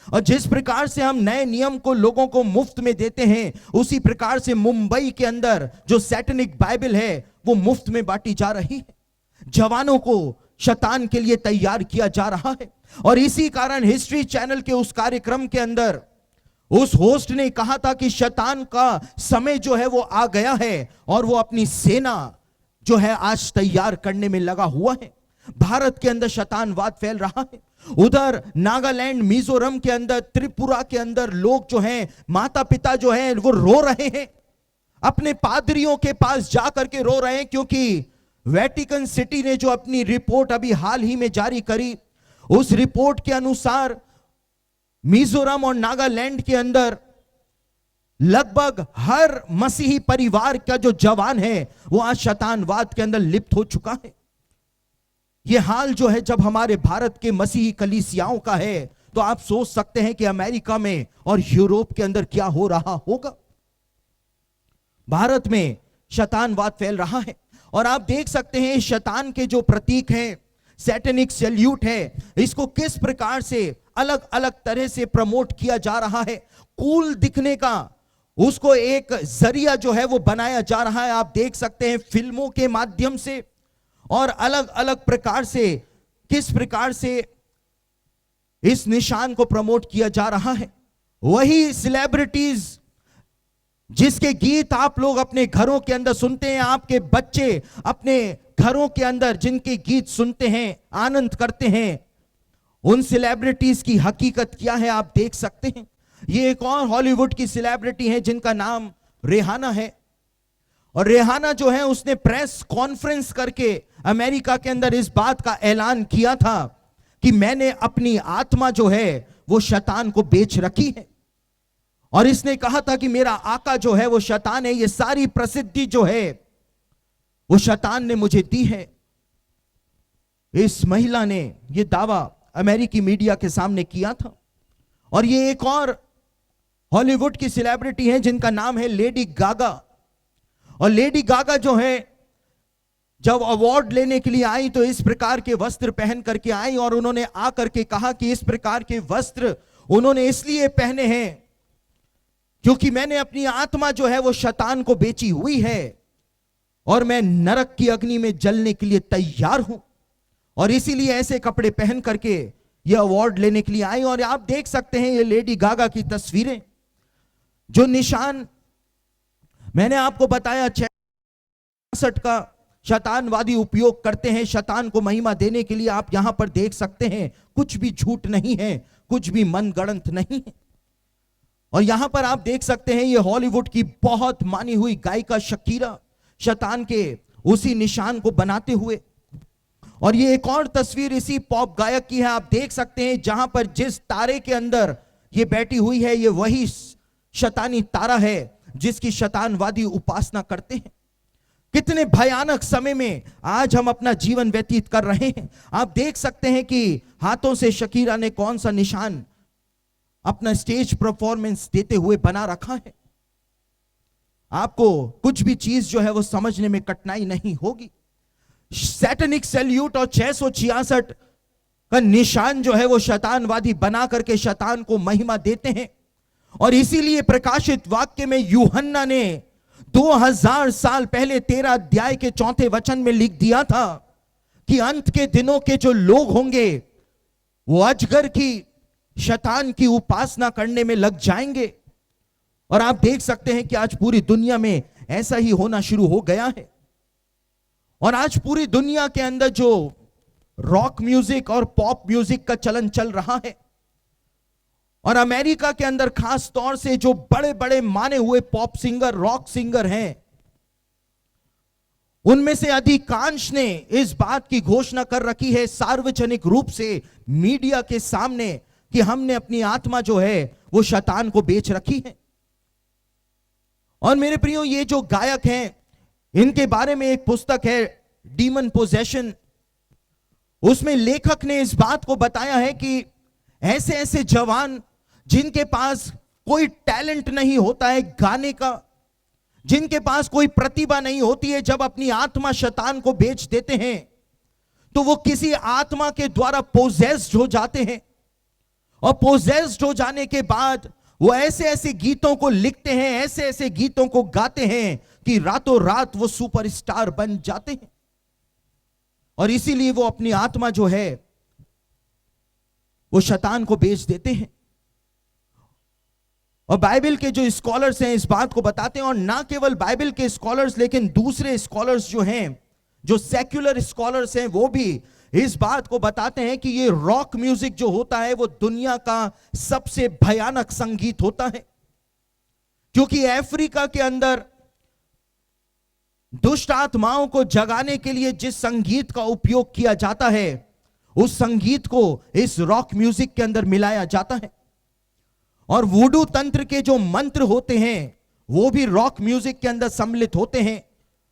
और जिस प्रकार से हम नए नियम को लोगों को मुफ्त में देते हैं, उसी प्रकार से मुंबई के अंदर जो सैटेनिक बाइबल है वो मुफ्त में बांटी जा रही है। जवानों को शैतान के लिए तैयार किया जा रहा है। और इसी कारण हिस्ट्री चैनल के उस कार्यक्रम के अंदर उस होस्ट ने कहा था कि शैतान का समय जो है वो आ गया है और वो अपनी सेना जो है आज तैयार करने में लगा हुआ है। भारत के अंदर शैतानवाद फैल रहा है। उधर नागालैंड, मिजोरम के अंदर, त्रिपुरा के अंदर लोग जो हैं, माता पिता जो हैं वो रो रहे हैं, अपने पादरियों के पास जाकर के रो रहे हैं, क्योंकि वेटिकन सिटी ने जो अपनी रिपोर्ट अभी हाल ही में जारी करी, उस रिपोर्ट के अनुसार मिजोरम और नागालैंड के अंदर लगभग हर मसीही परिवार का जो जवान है वो आज शैतानवाद के अंदर लिप्त हो चुका है। ये हाल जो है जब हमारे भारत के मसीही कलीसियाओं का है, तो आप सोच सकते हैं कि अमेरिका में और यूरोप के अंदर क्या हो रहा होगा। भारत में शैतानवाद फैल रहा है और आप देख सकते हैं शैतान के जो प्रतीक हैं, सैटेनिक सैल्यूट है, इसको किस प्रकार से अलग अलग तरह से प्रमोट किया जा रहा है। कूल दिखने का उसको एक जरिया जो है वो बनाया जा रहा है। आप देख सकते हैं फिल्मों के माध्यम से और अलग अलग प्रकार से किस प्रकार से इस निशान को प्रमोट किया जा रहा है। वही सेलिब्रिटीज जिसके गीत आप लोग अपने घरों के अंदर सुनते हैं, आपके बच्चे अपने घरों के अंदर जिनके गीत सुनते हैं, आनंद करते हैं, उन सेलिब्रिटीज की हकीकत क्या है आप देख सकते हैं। ये एक और हॉलीवुड की सेलिब्रिटी है जिनका नाम रेहाना है और रेहाना जो है उसने प्रेस कॉन्फ्रेंस करके अमेरिका के अंदर इस बात का ऐलान किया था कि मैंने अपनी आत्मा जो है वो शैतान को बेच रखी है और इसने कहा था कि मेरा आका जो है वो शैतान है, ये सारी प्रसिद्धि जो है वो शैतान ने मुझे दी है। इस महिला ने ये दावा अमेरिकी मीडिया के सामने किया था। और ये एक और हॉलीवुड की सेलिब्रिटी है जिनका नाम है लेडी गागा। और लेडी गागा जो है जब अवार्ड लेने के लिए आई तो इस प्रकार के वस्त्र पहन करके आई और उन्होंने आकर के कहा कि इस प्रकार के वस्त्र उन्होंने इसलिए पहने हैं क्योंकि मैंने अपनी आत्मा जो है वो शैतान को बेची हुई है और मैं नरक की अग्नि में जलने के लिए तैयार हूं और इसीलिए ऐसे कपड़े पहन करके ये अवार्ड लेने के लिए आई। और आप देख सकते हैं ये लेडी गागा की तस्वीरें, जो निशान मैंने आपको बताया 66 का शैतानवादी उपयोग करते हैं शैतान को महिमा देने के लिए। आप यहां पर देख सकते हैं कुछ भी झूठ नहीं है, कुछ भी मनगढ़ंत नहीं है। और यहां पर आप देख सकते हैं ये हॉलीवुड की बहुत मानी हुई गायिका शकीरा शैतान के उसी निशान को बनाते हुए। और ये एक और तस्वीर इसी पॉप गायक की है, आप देख सकते हैं जहां पर जिस तारे के अंदर ये बैठी हुई है ये वही शैतानी तारा है जिसकी शैतानवादी उपासना करते हैं। कितने भयानक समय में आज हम अपना जीवन व्यतीत कर रहे हैं। आप देख सकते हैं कि हाथों से शकीरा ने कौन सा निशान अपना स्टेज परफॉर्मेंस देते हुए बना रखा है। आपको कुछ भी चीज जो है वो समझने में कठिनाई नहीं होगी। सैटेनिक सैल्यूट और 666 का निशान जो है वो शैतानवादी बना करके शैतान को महिमा देते हैं। और इसीलिए प्रकाशित वाक्य में यूहन्ना ने 2000 साल पहले 13 अध्याय के 4 वचन में लिख दिया था कि अंत के दिनों के जो लोग होंगे वो अजगर की शैतान की उपासना करने में लग जाएंगे। और आप देख सकते हैं कि आज पूरी दुनिया में ऐसा ही होना शुरू हो गया है। और आज पूरी दुनिया के अंदर जो रॉक म्यूजिक और पॉप म्यूजिक का चलन चल रहा है और अमेरिका के अंदर खास तौर से जो बड़े बड़े माने हुए पॉप सिंगर रॉक सिंगर हैं उनमें से अधिकांश ने इस बात की घोषणा कर रखी है सार्वजनिक रूप से मीडिया के सामने कि हमने अपनी आत्मा जो है वो शैतान को बेच रखी है। और मेरे प्रियो ये जो गायक हैं इनके बारे में एक पुस्तक है डीमन पोजेशन, उसमें लेखक ने इस बात को बताया है कि ऐसे ऐसे जवान जिनके पास कोई टैलेंट नहीं होता है गाने का, जिनके पास कोई प्रतिभा नहीं होती है, जब अपनी आत्मा शैतान को बेच देते हैं तो वो किसी आत्मा के द्वारा पोजेस्ड हो जाते हैं। और पोजेस्ड हो जाने के बाद वो ऐसे ऐसे गीतों को लिखते हैं, ऐसे ऐसे गीतों को गाते हैं कि रातों रात वो सुपरस्टार बन जाते हैं। और इसीलिए वो अपनी आत्मा जो है वो शैतान को बेच देते हैं। और बाइबल के जो स्कॉलर्स हैं इस बात को बताते हैं, और ना केवल बाइबल के स्कॉलर्स लेकिन दूसरे स्कॉलर्स जो हैं, जो सेक्युलर स्कॉलर्स हैं, वो भी इस बात को बताते हैं कि ये रॉक म्यूजिक जो होता है वो दुनिया का सबसे भयानक संगीत होता है। क्योंकि अफ्रीका के अंदर दुष्ट आत्माओं को जगाने के लिए जिस संगीत का उपयोग किया जाता है उस संगीत को इस रॉक म्यूजिक के अंदर मिलाया जाता है। और वुडू तंत्र के जो मंत्र होते हैं वो भी रॉक म्यूजिक के अंदर सम्मिलित होते हैं।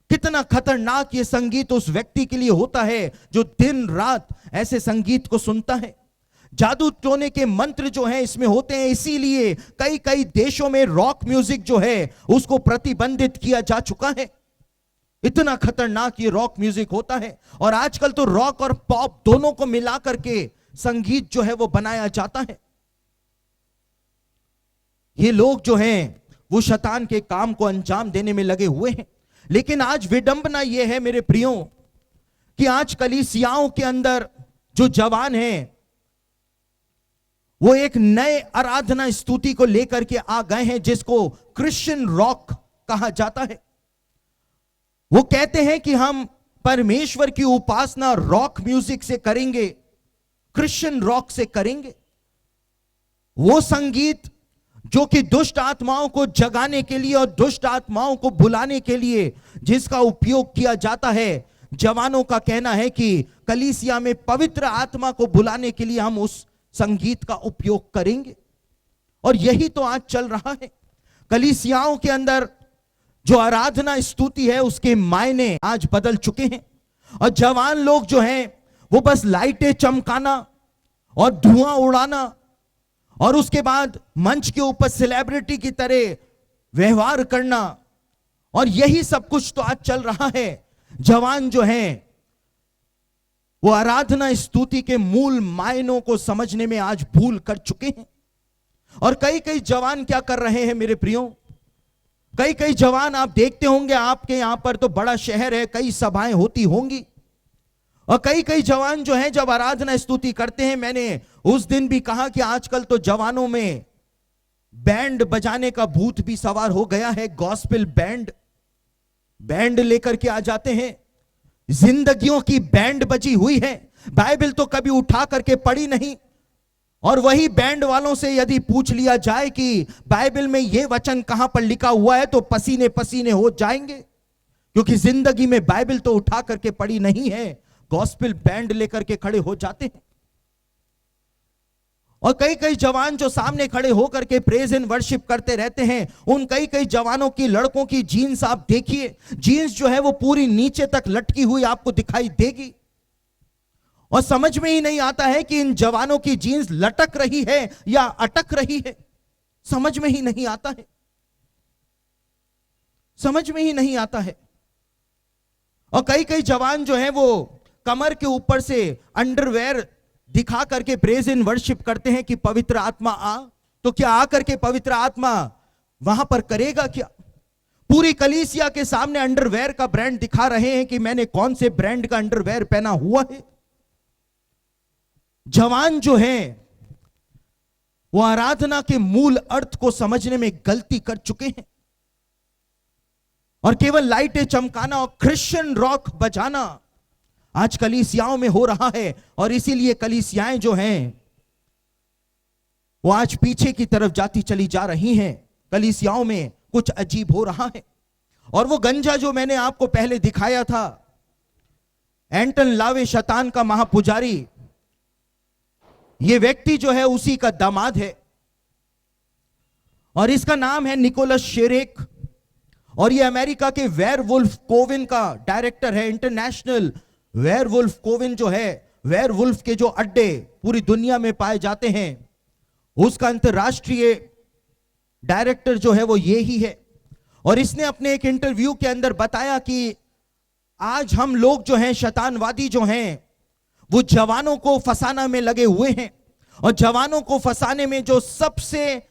कितना खतरनाक ये संगीत उस व्यक्ति के लिए होता है जो दिन रात ऐसे संगीत को सुनता है। जादू टोने के मंत्र जो है इसमें होते हैं, इसीलिए कई कई देशों में रॉक म्यूजिक जो है उसको प्रतिबंधित किया जा चुका है। इतना खतरनाक ये रॉक म्यूजिक होता है। और आजकल तो रॉक और पॉप दोनों को मिला करके संगीत जो है वो बनाया जाता है। ये लोग जो हैं वो शैतान के काम को अंजाम देने में लगे हुए हैं। लेकिन आज विडंबना ये है मेरे प्रियो कि आज कलीसियाओं के अंदर जो जवान हैं वो एक नए आराधना स्तुति को लेकर के आ गए हैं जिसको क्रिश्चियन रॉक कहा जाता है। वो कहते हैं कि हम परमेश्वर की उपासना रॉक म्यूजिक से करेंगे, क्रिश्चियन रॉक से करेंगे। वो संगीत जो कि दुष्ट आत्माओं को जगाने के लिए और दुष्ट आत्माओं को बुलाने के लिए जिसका उपयोग किया जाता है। जवानों का कहना है कि कलीसिया में पवित्र आत्मा को बुलाने के लिए हम उस संगीत का उपयोग करेंगे। और यही तो आज चल रहा है। कलीसियाओं के अंदर जो आराधना स्तुति है उसके मायने आज बदल चुके हैं। और जवान लोग जो हैं वो बस लाइटें चमकाना और धुआं उड़ाना और उसके बाद मंच के ऊपर सेलिब्रिटी की तरह व्यवहार करना, और यही सब कुछ तो आज चल रहा है। जवान जो हैं वो आराधना स्तुति के मूल मायनों को समझने में आज भूल कर चुके हैं। और कई कई जवान क्या कर रहे हैं मेरे प्रियो, कई कई जवान आप देखते होंगे, आपके यहां पर तो बड़ा शहर है, कई सभाएं होती होंगी, और कई कई जवान जो हैं जब आराधना स्तुति करते हैं, मैंने उस दिन भी कहा कि आजकल तो जवानों में बैंड बजाने का भूत भी सवार हो गया है। गॉस्पेल बैंड लेकर के आ जाते हैं। जिंदगियों की बैंड बजी हुई है, बाइबल तो कभी उठा करके पढ़ी नहीं। और वही बैंड वालों से यदि पूछ लिया जाए कि बाइबल में यह वचन कहां पर लिखा हुआ है तो पसीने पसीने हो जाएंगे, क्योंकि जिंदगी में बाइबल तो उठा करके पढ़ी नहीं है। गॉस्पेल बैंड लेकर के खड़े हो जाते हैं। और कई कई जवान जो सामने खड़े होकर के प्रेज एंड वर्शिप करते रहते हैं, उन कई कई जवानों की, लड़कों की जीन्स आप देखिए, जीन्स जो है वो पूरी नीचे तक लटकी हुई आपको दिखाई देगी। और समझ में ही नहीं आता है कि इन जवानों की जीन्स लटक रही है या अटक रही है, समझ में ही नहीं आता है, समझ में ही नहीं आता है। और कई कई जवान जो है वो कमर के ऊपर से अंडरवेयर दिखा करके प्रेज एंड वर्शिप करते हैं कि पवित्र आत्मा आ, तो क्या आकर के पवित्र आत्मा वहां पर करेगा क्या? पूरी कलीसिया के सामने अंडरवेयर का ब्रांड दिखा रहे हैं कि मैंने कौन से ब्रांड का अंडरवेयर पहना हुआ है। जवान जो हैं वो आराधना के मूल अर्थ को समझने में गलती कर चुके हैं और केवल लाइटें चमकाना और क्रिश्चियन रॉक बजाना आज कलीसियाओं में हो रहा है। और इसीलिए कलीसियाएं जो हैं वो आज पीछे की तरफ जाती चली जा रही हैं। कलीसियाओं में कुछ अजीब हो रहा है। और वो गंजा जो मैंने आपको पहले दिखाया था, एंटन लावे शैतान का महापुजारी, ये व्यक्ति जो है उसी का दामाद है और इसका नाम है निकोलस शेरेक। और ये अमेरिका के वेयरवुल्फ कोविन का डायरेक्टर है। इंटरनेशनल वेयरवुल्फ कोविन जो है, वेयरवुल्फ के जो अड्डे पूरी दुनिया में पाए जाते हैं, उसका अंतरराष्ट्रीय डायरेक्टर जो है वो ये ही है। और इसने अपने एक इंटरव्यू के अंदर बताया कि आज हम लोग जो हैं, शैतानवादी जो हैं, वो जवानों को फंसाना में लगे हुए हैं। और जवानों को फंसाने में जो सबसे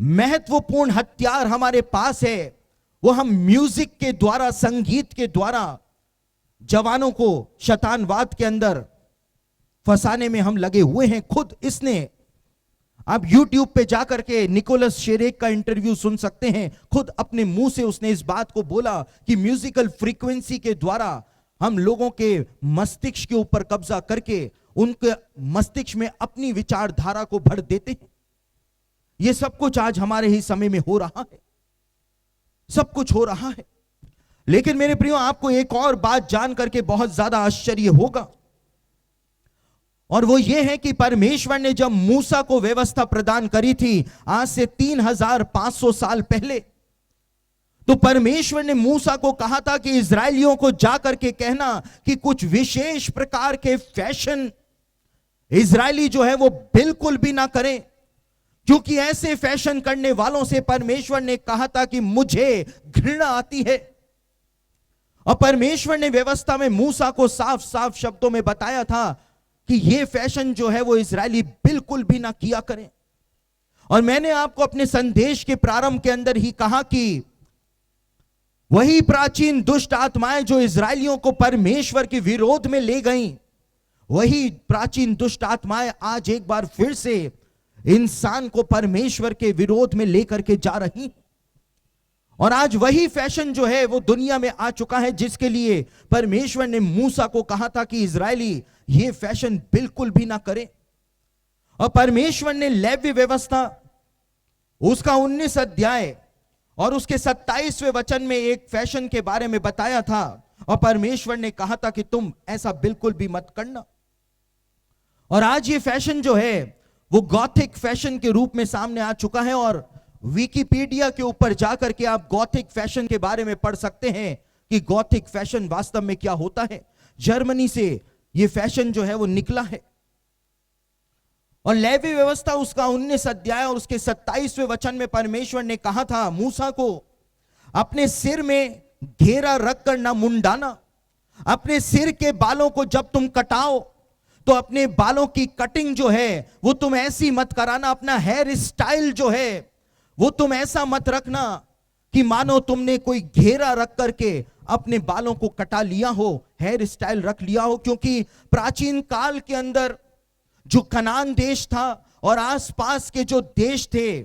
महत्वपूर्ण हथियार हमारे पास है वो हम म्यूजिक के द्वारा, संगीत के द्वारा जवानों को शैतानवाद के अंदर फंसाने में हम लगे हुए हैं। खुद इसने, आप YouTube पे जाकर के निकोलस शेरेक का इंटरव्यू सुन सकते हैं, खुद अपने मुंह से उसने इस बात को बोला कि म्यूजिकल फ्रीक्वेंसी के द्वारा हम लोगों के मस्तिष्क के ऊपर कब्जा करके उनके मस्तिष्क में अपनी विचारधारा को भर देते हैं। यह सब कुछ आज हमारे ही समय में हो रहा है, सब कुछ हो रहा है। लेकिन मेरे प्रियो, आपको एक और बात जान करके बहुत ज्यादा आश्चर्य होगा, और वो ये है कि परमेश्वर ने जब मूसा को व्यवस्था प्रदान करी थी आज से 3500 साल पहले, तो परमेश्वर ने मूसा को कहा था कि इजरायलियों को जाकर के कहना कि कुछ विशेष प्रकार के फैशन इजरायली जो है वो बिल्कुल भी ना करें, क्योंकि ऐसे फैशन करने वालों से परमेश्वर ने कहा था कि मुझे घृणा आती है। और परमेश्वर ने व्यवस्था में मूसा को साफ साफ शब्दों में बताया था कि यह फैशन जो है वो इजरायली बिल्कुल भी ना किया करें। और मैंने आपको अपने संदेश के प्रारंभ के अंदर ही कहा कि वही प्राचीन दुष्ट आत्माएं जो इजरायलियों को परमेश्वर के विरोध में ले गईं, वही प्राचीन दुष्ट आत्माएं आज एक बार फिर से इंसान को परमेश्वर के विरोध में लेकर के जा रही। और आज वही फैशन जो है वो दुनिया में आ चुका है, जिसके लिए परमेश्वर ने मूसा को कहा था कि इजरायली ये फैशन बिल्कुल भी ना करें। और परमेश्वर ने लेवी व्यवस्था उसका 19 अध्याय और उसके 27वें वचन में एक फैशन के बारे में बताया था। और परमेश्वर ने कहा था कि तुम ऐसा बिल्कुल भी मत करना। और आज ये फैशन जो है वो गॉथिक फैशन के रूप में सामने आ चुका है। और विकिपीडिया के ऊपर जाकर के आप गॉथिक फैशन के बारे में पढ़ सकते हैं कि गॉथिक फैशन वास्तव में क्या होता है। जर्मनी से ये फैशन जो है वो निकला है। और लेवी व्यवस्था उसका 19 अध्याय और उसके 27वें वचन में परमेश्वर ने कहा था मूसा को, अपने सिर में घेरा रखकर ना मुंडाना। अपने सिर के बालों को जब तुम कटाओ तो अपने बालों की कटिंग जो है वो तुम ऐसी मत कराना। अपना हेयर स्टाइल जो है वो तुम ऐसा मत रखना कि मानो तुमने कोई घेरा रख करके अपने बालों को कटा लिया हो, हेयर स्टाइल रख लिया हो। क्योंकि प्राचीन काल के अंदर जो कनान देश था और आसपास के जो देश थे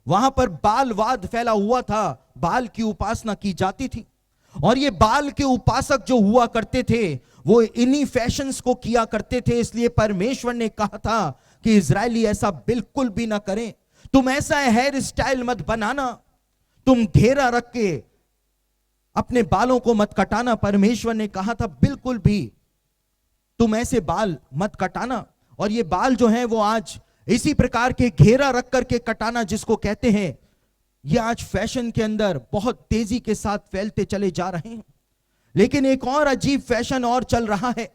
वहां पर बालवाद फैला हुआ था, बाल की उपासना की जाती थी। और ये बाल के उपासक जो हुआ करते थे वो इन्हीं फैशंस को किया करते थे। इसलिए परमेश्वर ने कहा था कि इजरायली ऐसा बिल्कुल भी ना करें। तुम ऐसा हेयर स्टाइल मत बनाना, तुम घेरा रख के अपने बालों को मत कटाना। परमेश्वर ने कहा था बिल्कुल भी तुम ऐसे बाल मत कटाना। और ये बाल जो हैं वो आज इसी प्रकार के घेरा रख करके कटाना जिसको कहते हैं, ये आज फैशन के अंदर बहुत तेजी के साथ फैलते चले जा रहे हैं। लेकिन एक और अजीब फैशन और चल रहा है,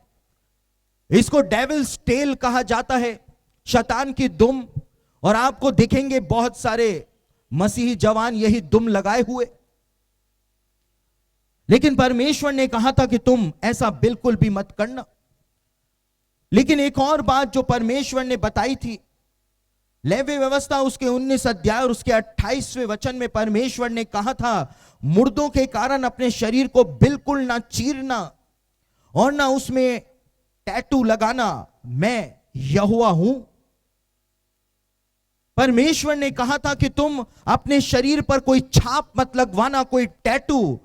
इसको डेविल्स टेल कहा जाता है, शैतान की दुम। और आपको दिखेंगे बहुत सारे मसीही जवान यही दुम लगाए हुए। लेकिन परमेश्वर ने कहा था कि तुम ऐसा बिल्कुल भी मत करना। लेकिन एक और बात जो परमेश्वर ने बताई थी, लेवी व्यवस्था उसके 19 अध्याय और उसके 28वें वचन में परमेश्वर ने कहा था मुर्दों के कारण अपने शरीर को बिल्कुल ना चीरना और ना उसमें टैटू लगाना, मैं यहोवा हूं। परमेश्वर ने कहा था कि तुम अपने शरीर पर कोई छाप मत लगवाना, कोई टैटू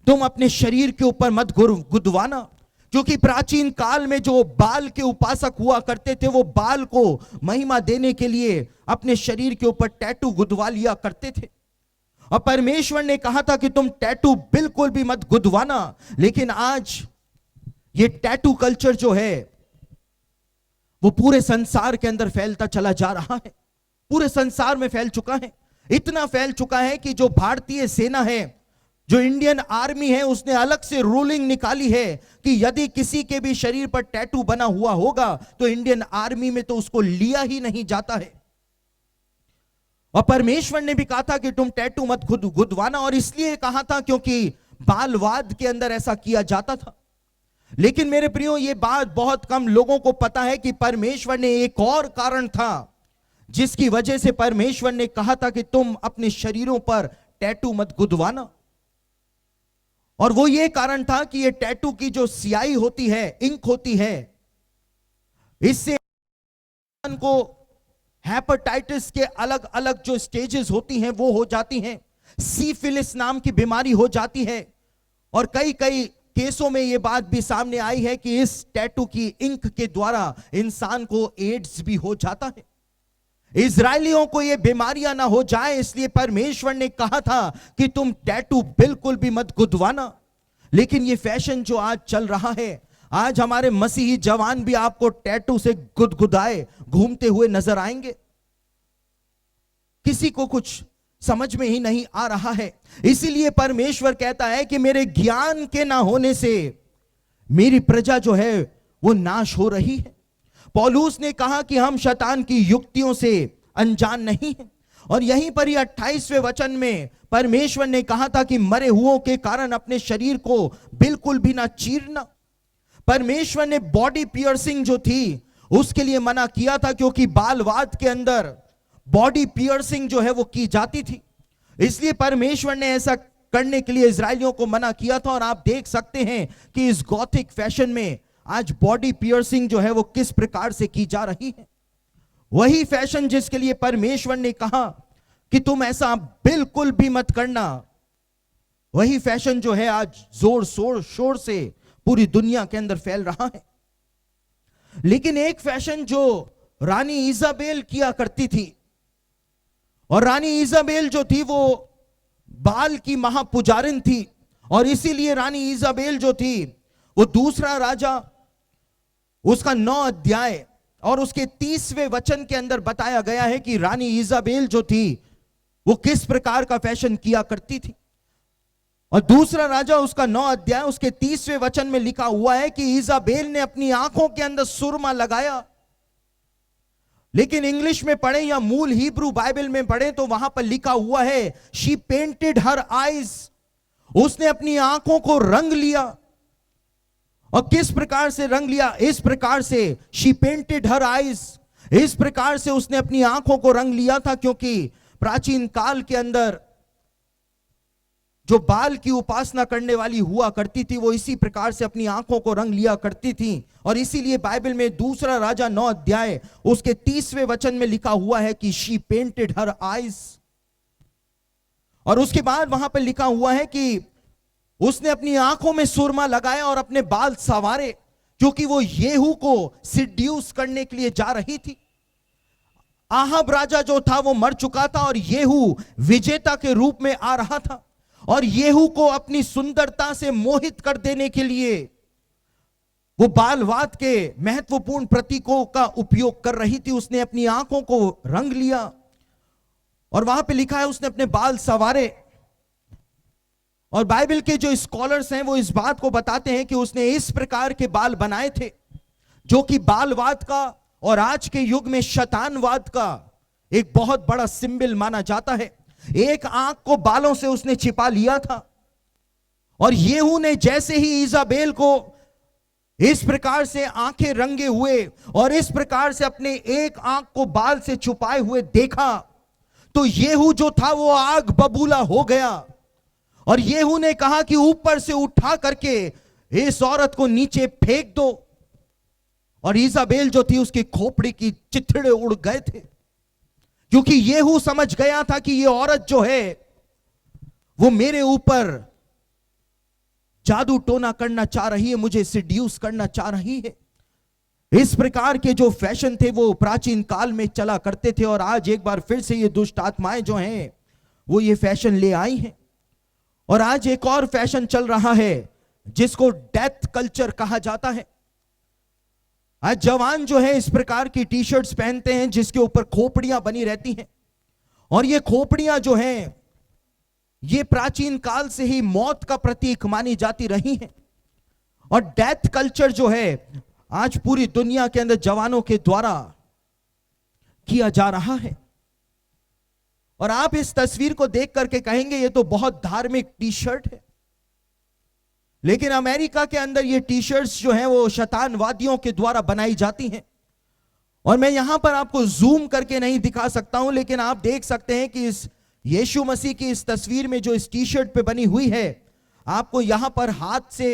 तुम अपने शरीर के ऊपर मत गुदवाना। क्योंकि प्राचीन काल में जो बाल के उपासक हुआ करते थे वो बाल को महिमा देने के लिए अपने शरीर के ऊपर टैटू गुदवा लिया करते थे। और परमेश्वर ने कहा था कि तुम टैटू बिल्कुल भी मत गुदवाना। लेकिन आज ये टैटू कल्चर जो है वो पूरे संसार के अंदर फैलता चला जा रहा है, पूरे संसार में फैल चुका है। इतना फैल चुका है कि जो भारतीय सेना है, जो इंडियन आर्मी है, उसने अलग से रूलिंग निकाली है कि यदि किसी के भी शरीर पर टैटू बना हुआ होगा तो इंडियन आर्मी में तो उसको लिया ही नहीं जाता है। और परमेश्वर ने भी कहा था कि तुम टैटू मत गुदवाना, और इसलिए कहा था क्योंकि बालवाद के अंदर ऐसा किया जाता था। लेकिन मेरे प्रियो, ये बात बहुत कम लोगों को पता है कि परमेश्वर ने एक और कारण था जिसकी वजह से परमेश्वर ने कहा था कि तुम अपने शरीरों पर टैटू मत गुदवाना। और वो ये कारण था कि ये टैटू की जो स्याही होती है, इंक होती है, इससे को हेपेटाइटिस के अलग अलग जो स्टेजेस होती हैं वो हो जाती हैं। सिफिलिस नाम की बीमारी हो जाती है। और कई कई केसों में ये बात भी सामने आई है कि इस टैटू की इंक के द्वारा इंसान को एड्स भी हो जाता है। इजरायलियों को ये बीमारियां ना हो जाए, इसलिए परमेश्वर ने कहा था कि तुम टैटू बिल्कुल भी मत गुदवाना। लेकिन ये फैशन जो आज चल रहा है, आज हमारे मसीही जवान भी आपको टैटू से गुदगुदाए घूमते हुए नजर आएंगे। किसी को कुछ समझ में ही नहीं आ रहा है। इसीलिए परमेश्वर कहता है कि मेरे ज्ञान के ना होने से मेरी प्रजा जो है वो नाश हो रही है। पौलुस ने कहा कि हम शैतान की युक्तियों से अनजान नहीं हैं। और यहीं पर ही 28वें वचन में परमेश्वर ने कहा था कि मरे हुओं के कारण अपने शरीर को बिल्कुल भी ना चीरना। परमेश्वर ने बॉडी पियर्सिंग जो थी उसके लिए मना किया था, क्योंकि बालवाद के अंदर बॉडी पियर्सिंग जो है वो की जाती थी। इसलिए परमेश्वर ने ऐसा करने के लिए इजरायलियों को मना किया था। और आप देख सकते हैं कि इस गॉथिक फैशन में आज बॉडी पियर्सिंग जो है वो किस प्रकार से की जा रही है। वही फैशन जिसके लिए परमेश्वर ने कहा कि तुम ऐसा बिल्कुल भी मत करना, वही फैशन जो है आज जोर शोर से पूरी दुनिया के अंदर फैल रहा है। लेकिन एक फैशन जो रानी इजाबेल किया करती थी, और रानी इजाबेल जो थी वो बाल की महापुजारिन थी, और इसीलिए रानी इजाबेल जो थी वो दूसरा राजा उसका 9 अध्याय और उसके 30वें वचन के अंदर बताया गया है कि रानी इजाबेल जो थी वो किस प्रकार का फैशन किया करती थी। और दूसरा राजा उसका 9 अध्याय उसके 30वें वचन में लिखा हुआ है कि इजाबेल ने अपनी आंखों के अंदर सुरमा लगाया। लेकिन इंग्लिश में पढ़े या मूल हिब्रू बाइबल में पढ़े तो वहां पर लिखा हुआ है शी पेंटेड हर आईज, उसने अपनी आंखों को रंग लिया। और किस प्रकार से रंग लिया? इस प्रकार से शी पेंटेड हर आईज, इस प्रकार से उसने अपनी आंखों को रंग लिया था, क्योंकि प्राचीन काल के अंदर जो बाल की उपासना करने वाली हुआ करती थी वो इसी प्रकार से अपनी आंखों को रंग लिया करती थी। और इसीलिए बाइबल में दूसरा राजा 9 अध्याय उसके 30वें वचन में लिखा हुआ है कि शी पेंटेड हर आईज। और उसके बाद वहां पर लिखा हुआ है कि उसने अपनी आंखों में सुरमा लगाया और अपने बाल संवारे, क्योंकि वो येहू को सिड्यूस करने के लिए जा रही थी। आहाब राजा जो था वो मर चुका था और येहू विजेता के रूप में आ रहा था, और येहू को अपनी सुंदरता से मोहित कर देने के लिए वो बालवाद के महत्वपूर्ण प्रतीकों का उपयोग कर रही थी। उसने अपनी आंखों को रंग लिया, और वहां पे लिखा है उसने अपने बाल संवारे। और बाइबल के जो स्कॉलर्स हैं वो इस बात को बताते हैं कि उसने इस प्रकार के बाल बनाए थे जो कि बालवाद का और आज के युग में शैतानवाद का एक बहुत बड़ा सिंबल माना जाता है। एक आंख को बालों से उसने छिपा लिया था, और येहू ने जैसे ही इजाबेल को इस प्रकार से आंखें रंगे हुए और इस प्रकार से अपने एक आंख को बाल से छुपाए हुए देखा, तो येहू जो था वो आग बबूला हो गया। और येहू ने कहा कि ऊपर से उठा करके इस औरत को नीचे फेंक दो। और इजाबेल जो थी उसकी खोपड़ी की चिथड़े उड़ गए थे, क्योंकि येहू समझ गया था कि ये औरत जो है वो मेरे ऊपर जादू टोना करना चाह रही है, मुझे सिड्यूस करना चाह रही है। इस प्रकार के जो फैशन थे वो प्राचीन काल में चला करते थे, और आज एक बार फिर से ये दुष्ट आत्माएं जो हैं वो ये फैशन ले आई हैं। और आज एक और फैशन चल रहा है जिसको डेथ कल्चर कहा जाता है। आज जवान जो है इस प्रकार की टी शर्ट्स पहनते हैं जिसके ऊपर खोपड़ियां बनी रहती हैं, और ये खोपड़ियां जो हैं ये प्राचीन काल से ही मौत का प्रतीक मानी जाती रही हैं। और डेथ कल्चर जो है आज पूरी दुनिया के अंदर जवानों के द्वारा किया जा रहा है। और आप इस तस्वीर को देख करके कहेंगे ये तो बहुत धार्मिक टी शर्ट है, लेकिन अमेरिका के अंदर ये टी शर्ट्स जो हैं वो शैतानवादियों के द्वारा बनाई जाती हैं। और मैं यहां पर आपको जूम करके नहीं दिखा सकता हूं, लेकिन आप देख सकते हैं कि इस यीशु मसीह की इस तस्वीर में जो इस टी शर्ट पे बनी हुई है, आपको यहां पर हाथ से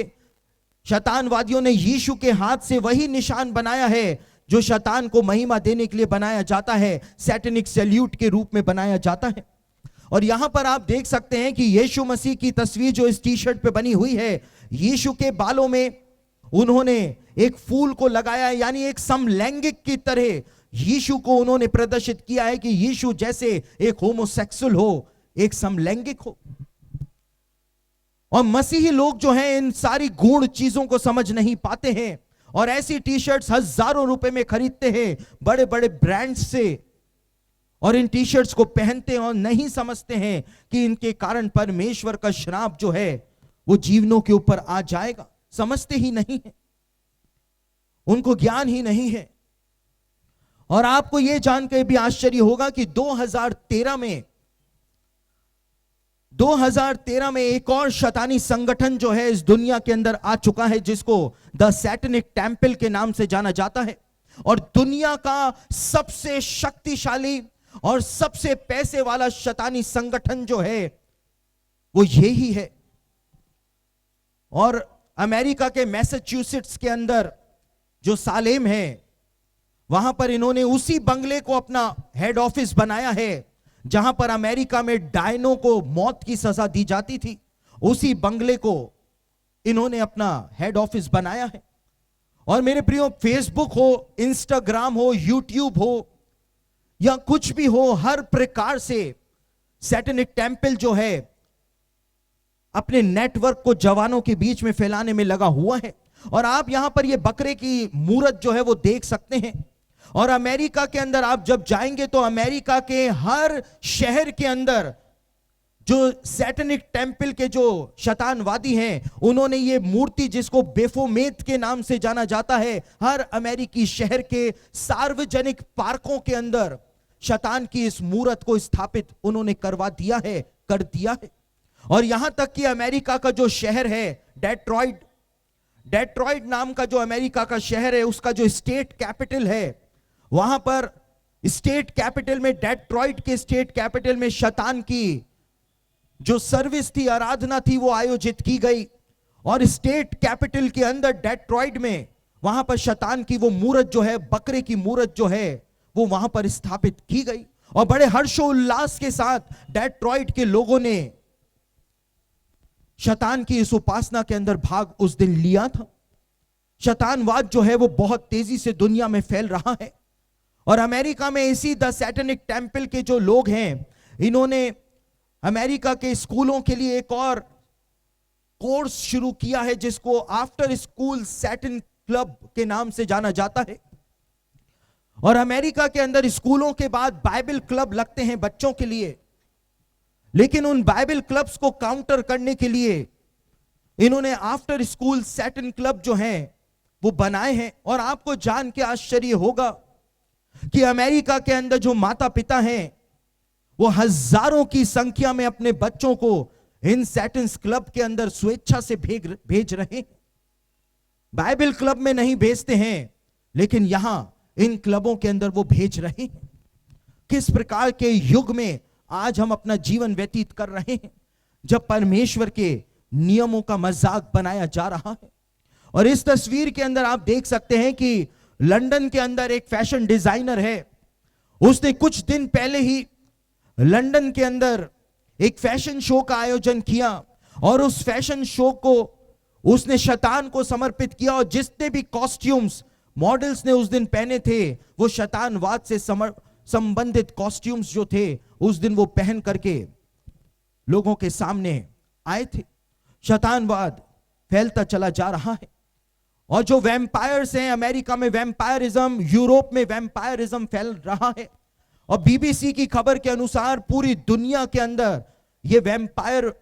शैतानवादियों ने यीशु के हाथ से वही निशान बनाया है जो शैतान को महिमा देने के लिए बनाया जाता है, सैटेनिक सैल्यूट के रूप में बनाया जाता है। और यहां पर आप देख सकते हैं कि यीशु मसीह की तस्वीर जो इस टी शर्ट पे बनी हुई है, यीशु के बालों में उन्होंने एक फूल को लगाया है, यानी एक समलैंगिक की तरह यीशु को उन्होंने प्रदर्शित किया है कि यीशु जैसे एक होमोसेक्सुअल हो, एक समलैंगिक हो। और मसीही लोग जो हैं इन सारी गूढ़ चीजों को समझ नहीं पाते हैं, और ऐसी टी शर्ट्स हजारों रुपए में खरीदते हैं बड़े बड़े ब्रांड्स से। और इन टी शर्ट्स को पहनते हैं और नहीं समझते हैं कि इनके कारण परमेश्वर का श्राप जो है वो जीवनों के ऊपर आ जाएगा। समझते ही नहीं है, उनको ज्ञान ही नहीं है। और आपको यह जानकर भी आश्चर्य होगा कि 2013 में एक और शैतानी संगठन जो है इस दुनिया के अंदर आ चुका है, जिसको द सैटेनिक टेंपल के नाम से जाना जाता है। और दुनिया का सबसे शक्तिशाली और सबसे पैसे वाला शैतानी संगठन जो है वो यही है। और अमेरिका के मैसाचुसेट्स के अंदर जो सालेम है, वहां पर इन्होंने उसी बंगले को अपना हेड ऑफिस बनाया है जहां पर अमेरिका में डायनो को मौत की सजा दी जाती थी। उसी बंगले को इन्होंने अपना हेड ऑफिस बनाया है। और मेरे प्रियो, फेसबुक हो, इंस्टाग्राम हो, यूट्यूब हो या कुछ भी हो, हर प्रकार से सैटेनिक टेंपल जो है अपने नेटवर्क को जवानों के बीच में फैलाने में लगा हुआ है। और आप यहां पर ये बकरे की मूरत जो है वो देख सकते हैं। और अमेरिका के अंदर आप जब जाएंगे तो अमेरिका के हर शहर के अंदर जो सैटेनिक टेंपल के जो शैतानवादी हैं, उन्होंने ये मूर्ति, जिसको बेफोमेत के नाम से जाना जाता है, हर अमेरिकी शहर के सार्वजनिक पार्कों के अंदर शैतान की इस मूर्त को स्थापित उन्होंने करवा दिया है, कर दिया है। और यहां तक कि अमेरिका का जो शहर है डेट्रॉइट नाम का जो अमेरिका का शहर है, उसका जो स्टेट कैपिटल है, वहां पर स्टेट कैपिटल में, डेट्रॉइट के स्टेट कैपिटल में शैतान की जो सर्विस थी, आराधना थी, वो आयोजित की गई। और स्टेट कैपिटल के अंदर डेट्रॉइट में वहां पर शैतान की वो मूर्त जो है, बकरे की मूर्त जो है, वो वहां पर स्थापित की गई। और बड़े हर्षोल्लास के साथ डेट्रॉइट के लोगों ने शैतान की इस उपासना के अंदर भाग उस दिन लिया था। शैतानवाद जो है वो बहुत तेजी से दुनिया में फैल रहा है। और अमेरिका में इसी द सैटेनिक टेंपल के जो लोग हैं, इन्होंने अमेरिका के स्कूलों के लिए एक और कोर्स शुरू किया है, जिसको आफ्टर स्कूल सैटन क्लब के नाम से जाना जाता है। और अमेरिका के अंदर स्कूलों के बाद बाइबल क्लब लगते हैं बच्चों के लिए। लेकिन उन बाइबल क्लब्स को काउंटर करने के लिए इन्होंने आफ्टर स्कूल सैटन क्लब जो हैं वो बनाए हैं। और आपको जान के आश्चर्य होगा कि अमेरिका के अंदर जो माता पिता हैं, वो हजारों की संख्या में अपने बच्चों को इन सैटन्स क्लब के अंदर स्वेच्छा से भेज रहे हैं। बाइबल क्लब में नहीं भेजते हैं, लेकिन यहां इन क्लबों के अंदर वो भेज रहे हैं। किस प्रकार के युग में आज हम अपना जीवन व्यतीत कर रहे हैं, जब परमेश्वर के नियमों का मजाक बनाया जा रहा है। और इस तस्वीर के अंदर आप देख सकते हैं कि लंदन के अंदर एक फैशन डिजाइनर है। उसने कुछ दिन पहले ही लंदन के अंदर एक फैशन शो का आयोजन किया। और उस फैशन शो को उसने शैतान को समर्पित किया। और जितने भी कॉस्ट्यूम्स मॉडल्स ने उस दिन पहने थे, वो शैतानवाद से संबंधित कॉस्ट्यूम्स जो थे, उस दिन वो पहन करके लोगों के सामने आए थे। शैतानवाद फैलता चला जा रहा है। और जो वैम्पायर्स हैं, अमेरिका में वैम्पायरिज्म, यूरोप में वैम्पायरिज्म फैल रहा है। और बीबीसी की खबर के अनुसार पूरी दुनिया के अंदर ये वैम्पायर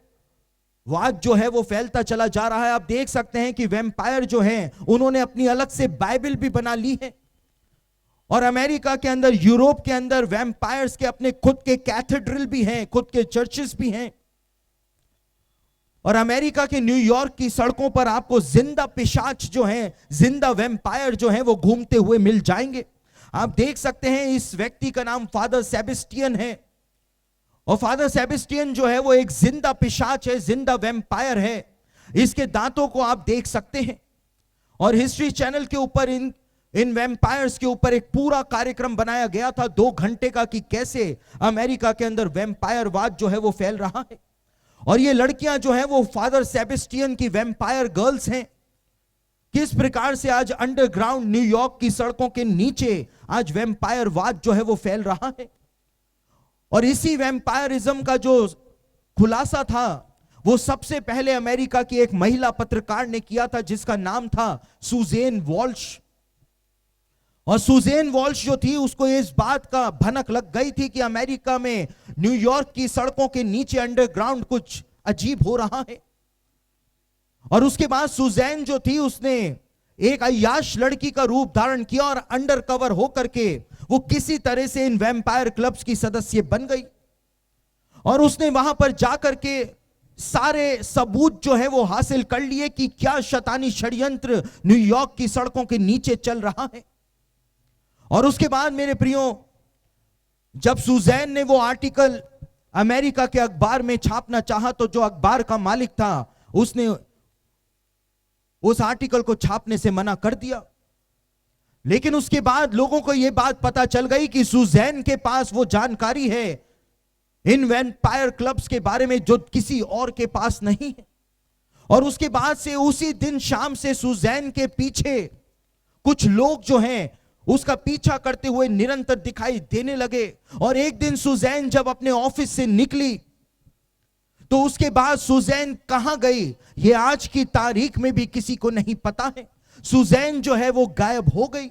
वाद जो है वो फैलता चला जा रहा है। आप देख सकते हैं कि वैम्पायर जो हैं, उन्होंने अपनी अलग से बाइबल भी बना ली है। और अमेरिका के अंदर, यूरोप के अंदर वैम्पायर्स के अपने खुद के कैथेड्रल भी हैं, खुद के चर्चेस भी हैं। और अमेरिका के न्यूयॉर्क की सड़कों पर आपको जिंदा पिशाच जो हैं, जिंदा वैम्पायर जो हैं, वो घूमते हुए मिल जाएंगे। आप देख सकते हैं इस व्यक्ति का नाम फादर सेबेस्टियन है। और फादर सेबेस्टियन जो है वो एक जिंदा पिशाच है, जिंदा वैम्पायर है। इसके दांतों को आप देख सकते हैं। और हिस्ट्री चैनल के ऊपर इन वैम्पायर्स के ऊपर एक पूरा कार्यक्रम बनाया गया था 2 घंटे का, कि कैसे अमेरिका के अंदर वैम्पायरवाद जो है वो फैल रहा है। और ये लड़कियां जो हैं वो फादर सेबेस्टियन की वैम्पायर गर्ल्स हैं। किस प्रकार से आज अंडरग्राउंड न्यूयॉर्क की सड़कों के नीचे आज वैम्पायरवाद जो है वो फैल रहा है। और इसी वैम्पायरिज्म का जो खुलासा था, वो सबसे पहले अमेरिका की एक महिला पत्रकार ने किया था, जिसका नाम था सुजेन वॉल्श। और सुजेन वॉल्श जो थी उसको इस बात का भनक लग गई थी कि अमेरिका में न्यूयॉर्क की सड़कों के नीचे अंडरग्राउंड कुछ अजीब हो रहा है। और उसके बाद सुजैन जो थी उसने एक अय्याश लड़की का रूप धारण किया और अंडर कवर होकर के वो किसी तरह से इन वैम्पायर क्लब्स की सदस्य बन गई और उसने वहां पर जाकर के सारे सबूत जो है वो हासिल कर लिए कि क्या शैतानी षड्यंत्र न्यूयॉर्क की सड़कों के नीचे चल रहा है। और उसके बाद मेरे प्रियो, जब सुजैन ने वो आर्टिकल अमेरिका के अखबार में छापना चाहा तो जो अखबार का मालिक था उसने उस आर्टिकल को छापने से मना कर दिया। लेकिन उसके बाद लोगों को यह बात पता चल गई कि सुजैन के पास वो जानकारी है इन वैम्पायर क्लब्स के बारे में जो किसी और के पास नहीं है। और उसके बाद से उसी दिन शाम से सुजैन के पीछे कुछ लोग जो हैं उसका पीछा करते हुए निरंतर दिखाई देने लगे। और एक दिन सुजैन जब अपने ऑफिस से निकली तो उसके बाद सुजैन कहां गई ये आज की तारीख में भी किसी को नहीं पता है। सुजैन जो है वो गायब हो गई।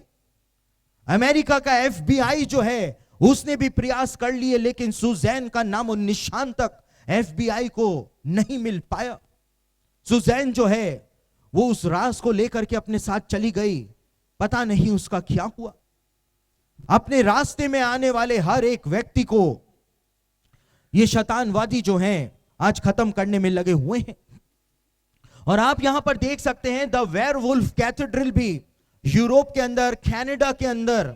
अमेरिका का FBI जो है उसने भी प्रयास कर लिए लेकिन सुजैन का नामो निशान तक FBI को नहीं मिल पाया। सुजैन जो है वो उस राज को लेकर के अपने साथ चली गई, पता नहीं उसका क्या हुआ। अपने रास्ते में आने वाले हर एक व्यक्ति को ये शैतानवादी जो हैं आज खत्म करने में लगे हुए हैं। और आप यहां पर देख सकते हैं द वेयरवुल्फ कैथेड्रल भी यूरोप के अंदर, कनाडा के अंदर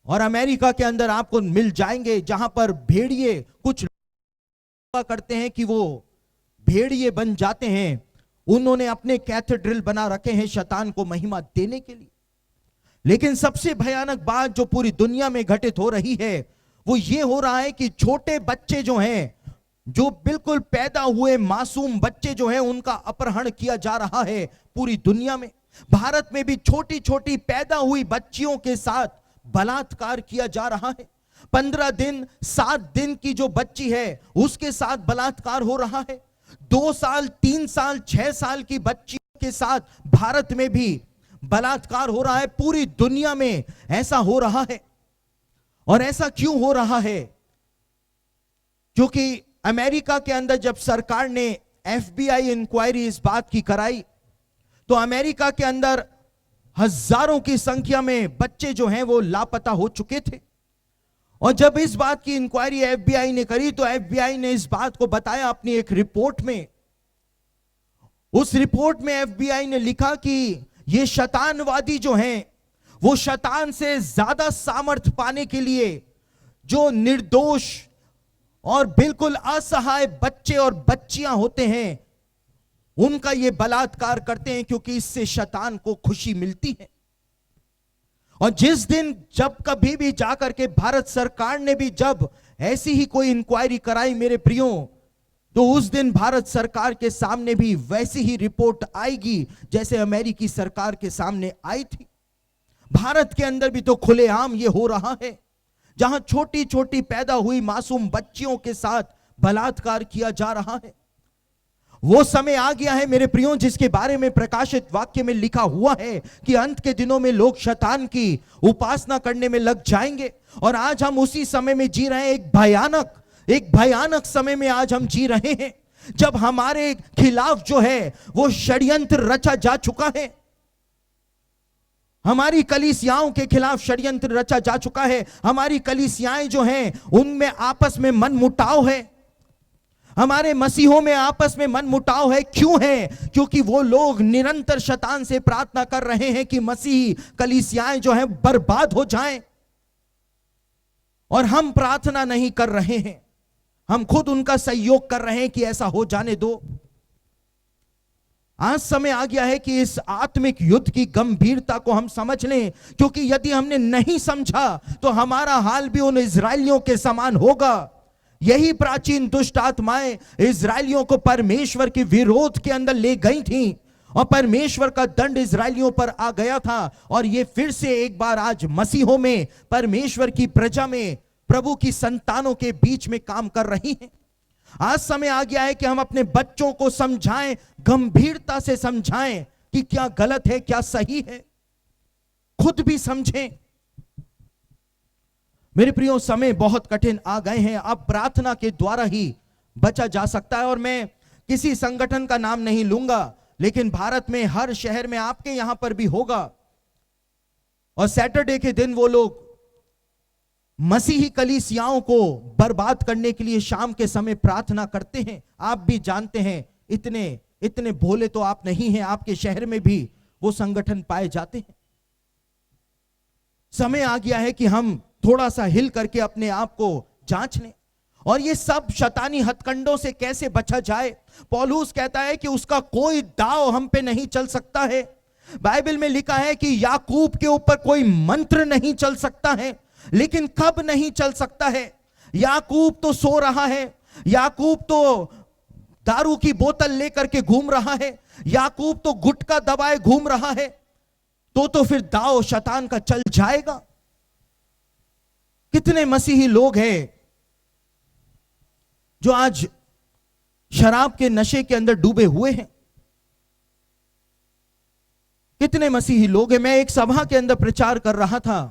और अमेरिका के अंदर आपको मिल जाएंगे, जहां पर भेड़िए कुछ करते हैं कि वो भेड़िए बन जाते हैं। उन्होंने अपने कैथेड्रल बना रखे हैं शैतान को महिमा देने के लिए। लेकिन सबसे भयानक बात जो पूरी दुनिया में घटित हो रही है वो ये हो रहा है कि छोटे बच्चे जो हैं, जो बिल्कुल पैदा हुए मासूम बच्चे जो हैं, उनका अपहरण किया जा रहा है पूरी दुनिया में। भारत में भी छोटी छोटी पैदा हुई बच्चियों के साथ बलात्कार किया जा रहा है। 15 दिन 7 दिन की जो बच्ची है उसके साथ बलात्कार हो रहा है। 2 साल 3 साल 6 साल की बच्चियों के साथ भारत में भी बलात्कार हो रहा है। पूरी दुनिया में ऐसा हो रहा है। और ऐसा क्यों हो रहा है? क्योंकि अमेरिका के अंदर जब सरकार ने FBI इंक्वायरी इस बात की कराई तो अमेरिका के अंदर हजारों की संख्या में बच्चे जो हैं वो लापता हो चुके थे। और जब इस बात की इंक्वायरी FBI ने करी तो FBI ने इस बात को बताया अपनी एक रिपोर्ट में। उस रिपोर्ट में FBI ने लिखा कि ये शैतानवादी जो हैं वो शैतान से ज्यादा सामर्थ्य पाने के लिए जो निर्दोष और बिल्कुल असहाय बच्चे और बच्चियां होते हैं उनका ये बलात्कार करते हैं, क्योंकि इससे शैतान को खुशी मिलती है। और जिस दिन जब कभी भी जाकर के भारत सरकार ने भी जब ऐसी ही कोई इंक्वायरी कराई मेरे प्रियो, तो उस दिन भारत सरकार के सामने भी वैसी ही रिपोर्ट आएगी जैसे अमेरिकी सरकार के सामने आई थी। भारत के अंदर भी तो खुलेआम ये हो रहा है, जहां छोटी छोटी पैदा हुई मासूम बच्चियों के साथ बलात्कार किया जा रहा है। वो समय आ गया है मेरे प्रियो जिसके बारे में प्रकाशित वाक्य में लिखा हुआ है कि अंत के दिनों में लोग शैतान की उपासना करने में लग जाएंगे। और आज हम उसी समय में जी रहे हैं। एक भयानक समय में आज हम जी रहे हैं जब हमारे खिलाफ जो है वो षड्यंत्र रचा जा चुका है। हमारी कलीसियाओं के खिलाफ षड्यंत्र रचा जा चुका है। हमारी कलीसियाएं जो हैं उनमें आपस में मनमुटाव है। हमारे मसीहों में आपस में मनमुटाव है। क्यों है? क्योंकि वो लोग निरंतर शैतान से प्रार्थना कर रहे हैं कि मसीही कलीसियाएं जो हैं बर्बाद हो जाएं। और हम प्रार्थना नहीं कर रहे हैं, हम खुद उनका सहयोग कर रहे हैं कि ऐसा हो जाने दो। आज समय आ गया है कि इस आत्मिक युद्ध की गंभीरता को हम समझ लें, क्योंकि यदि हमने नहीं समझा तो हमारा हाल भी उन इजरायलियों के समान होगा। यही प्राचीन दुष्ट आत्माएं इजरायलियों को परमेश्वर के विरोध के अंदर ले गई थीं और परमेश्वर का दंड इजरायलियों पर आ गया था। और ये फिर से एक बार आज मसीहों में, परमेश्वर की प्रजा में, प्रभु की संतानों के बीच में काम कर रही हैं। आज समय आ गया है कि हम अपने बच्चों को समझाएं, गंभीरता से समझाएं कि क्या गलत है क्या सही है। खुद भी समझें मेरे प्रियो, समय बहुत कठिन आ गए हैं। अब प्रार्थना के द्वारा ही बचा जा सकता है। और मैं किसी संगठन का नाम नहीं लूंगा, लेकिन भारत में हर शहर में, आपके यहां पर भी होगा, और सैटरडे के दिन वो लोग मसीही कलीसियाओं को बर्बाद करने के लिए शाम के समय प्रार्थना करते हैं। आप भी जानते हैं, इतने इतने भोले तो आप नहीं हैं, आपके शहर में भी वो संगठन पाए जाते हैं। समय आ गया है कि हम थोड़ा सा हिल करके अपने आप को जांच लें, और ये सब शैतानी हथकंडों से कैसे बचा जाए। पौलुस कहता है कि उसका कोई दाव हम पे नहीं चल सकता है। बाइबल में लिखा है कि याकूब के ऊपर कोई मंत्र नहीं चल सकता है। लेकिन कब नहीं चल सकता है? याकूब तो सो रहा है, याकूब तो दारू की बोतल लेकर के घूम रहा है, याकूब तो गुटखा दबाए घूम रहा है, तो फिर दाव शैतान का चल जाएगा। कितने मसीही लोग हैं जो आज शराब के नशे के अंदर डूबे हुए हैं। कितने मसीही लोग हैं। मैं एक सभा के अंदर प्रचार कर रहा था,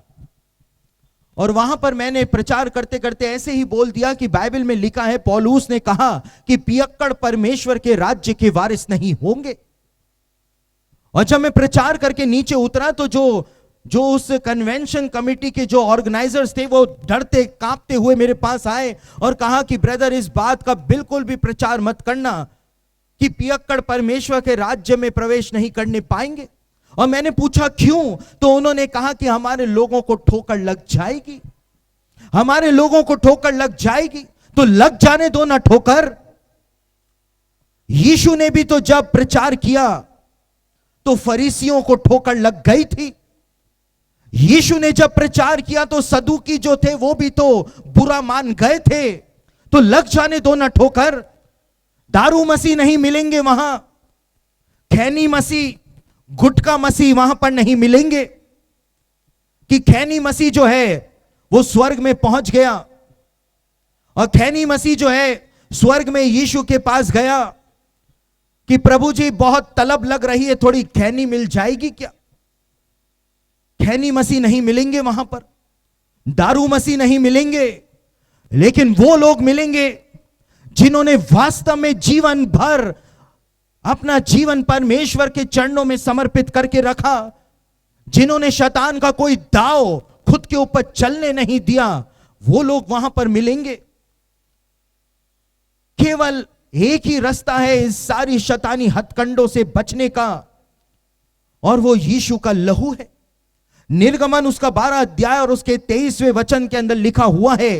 और वहां पर मैंने प्रचार करते करते ऐसे ही बोल दिया कि बाइबल में लिखा है, पौलुस ने कहा कि पियक्कड़ परमेश्वर के राज्य के वारिस नहीं होंगे। और जब मैं प्रचार करके नीचे उतरा तो जो उस कन्वेंशन कमेटी के जो ऑर्गेनाइजर्स थे, वो डरते कांपते हुए मेरे पास आए और कहा कि ब्रदर, इस बात का बिल्कुल भी प्रचार मत करना कि पियक्कड़ परमेश्वर के राज्य में प्रवेश नहीं करने पाएंगे। और मैंने पूछा क्यों? तो उन्होंने कहा कि हमारे लोगों को ठोकर लग जाएगी, हमारे लोगों को ठोकर लग जाएगी। तो लग जाने दो ना ठोकर। यीशु ने भी तो जब प्रचार किया तो फरीसियों को ठोकर लग गई थी। यीशु ने जब प्रचार किया तो सदूकी जो थे वो भी तो बुरा मान गए थे। तो लग जाने दो ना ठोकर। दारू मसीह नहीं मिलेंगे वहां, खैनी मसीह, गुटखा मसीह वहां पर नहीं मिलेंगे। कि खैनी मसीह जो है वो स्वर्ग में पहुंच गया, और खैनी मसीह जो है स्वर्ग में यीशु के पास गया कि प्रभु जी, बहुत तलब लग रही है, थोड़ी खैनी मिल जाएगी क्या? खैनी मसीह नहीं मिलेंगे वहां पर, दारू मसीह नहीं मिलेंगे, लेकिन वो लोग मिलेंगे जिन्होंने वास्तव में जीवन भर अपना जीवन परमेश्वर के चरणों में समर्पित करके रखा, जिन्होंने शैतान का कोई दाव खुद के ऊपर चलने नहीं दिया। वो लोग वहां पर मिलेंगे। केवल एक ही रास्ता है इस सारी शैतानी हथकंडों से बचने का, और वो यीशु का लहू है। निर्गमन उसका 12 अध्याय और उसके 23वें वचन के अंदर लिखा हुआ है,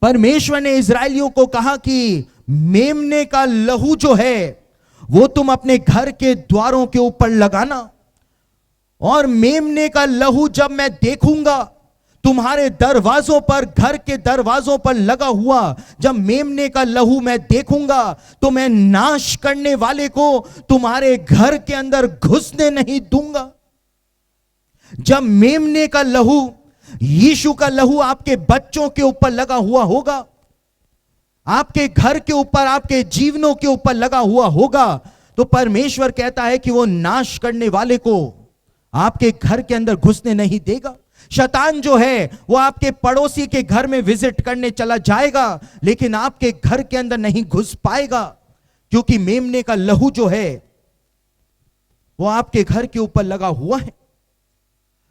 परमेश्वर ने इजरायलियों को कहा कि मेमने का लहू जो है वो तुम अपने घर के द्वारों के ऊपर लगाना, और मेमने का लहू जब मैं देखूंगा तुम्हारे दरवाजों पर, घर के दरवाजों पर लगा हुआ, जब मेमने का लहू मैं देखूंगा तो मैं नाश करने वाले को तुम्हारे घर के अंदर घुसने नहीं दूंगा। जब मेमने का लहू, यीशु का लहू आपके बच्चों के ऊपर लगा हुआ होगा, आपके घर के ऊपर, आपके जीवनों के ऊपर लगा हुआ होगा, तो परमेश्वर कहता है कि वो नाश करने वाले को आपके घर के अंदर घुसने नहीं देगा। शैतान जो है वो आपके पड़ोसी के घर में विजिट करने चला जाएगा, लेकिन आपके घर के अंदर नहीं घुस पाएगा, क्योंकि मेमने का लहू जो है वो आपके घर के ऊपर लगा हुआ है।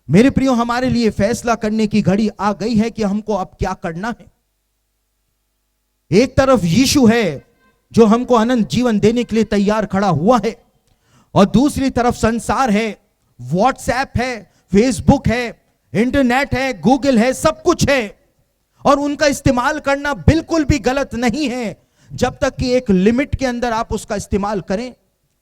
मेरे प्रियो, हमारे लिए फैसला करने की घड़ी आ गई है कि हमको अब क्या करना है। एक तरफ यीशु है जो हमको अनंत जीवन देने के लिए तैयार खड़ा हुआ है, और दूसरी तरफ संसार है, व्हाट्सएप है, फेसबुक है, इंटरनेट है, गूगल है, सब कुछ है, और उनका इस्तेमाल करना बिल्कुल भी गलत नहीं है, जब तक कि एक लिमिट के अंदर आप उसका इस्तेमाल करें।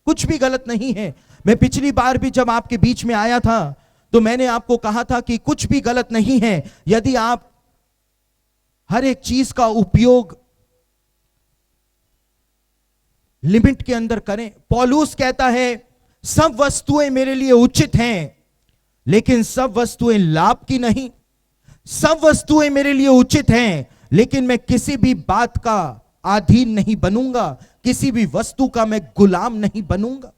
कुछ भी गलत नहीं है। मैं पिछली बार भी जब आपके बीच में आया था तो मैंने आपको कहा था कि कुछ भी गलत नहीं है यदि आप हर एक चीज का उपयोग लिमिट के अंदर करें। पौलुस कहता है, सब वस्तुएं मेरे लिए उचित हैं, लेकिन सब वस्तुएं लाभ की नहीं। सब वस्तुएं मेरे लिए उचित हैं, लेकिन मैं किसी भी बात का अधीन नहीं बनूंगा, किसी भी वस्तु का मैं गुलाम नहीं बनूंगा।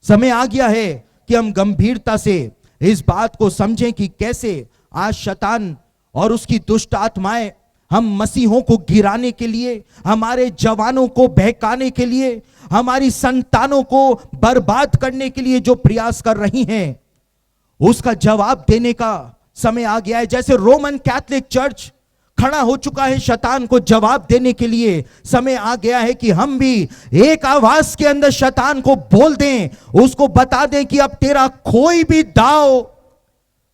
समय आ गया है कि हम गंभीरता से इस बात को समझें कि कैसे आज शैतान और उसकी दुष्ट आत्माएं हम मसीहों को गिराने के लिए, हमारे जवानों को बहकाने के लिए, हमारी संतानों को बर्बाद करने के लिए जो प्रयास कर रही हैं, उसका जवाब देने का समय आ गया है। जैसे रोमन कैथोलिक चर्च खड़ा हो चुका है शैतान को जवाब देने के लिए, समय आ गया है कि हम भी एक आवाज के अंदर शैतान को बोल दें, उसको बता दें कि अब तेरा कोई भी दाव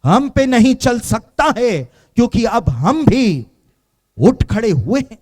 हम पे नहीं चल सकता है, क्योंकि अब हम भी उठ खड़े हुए हैं।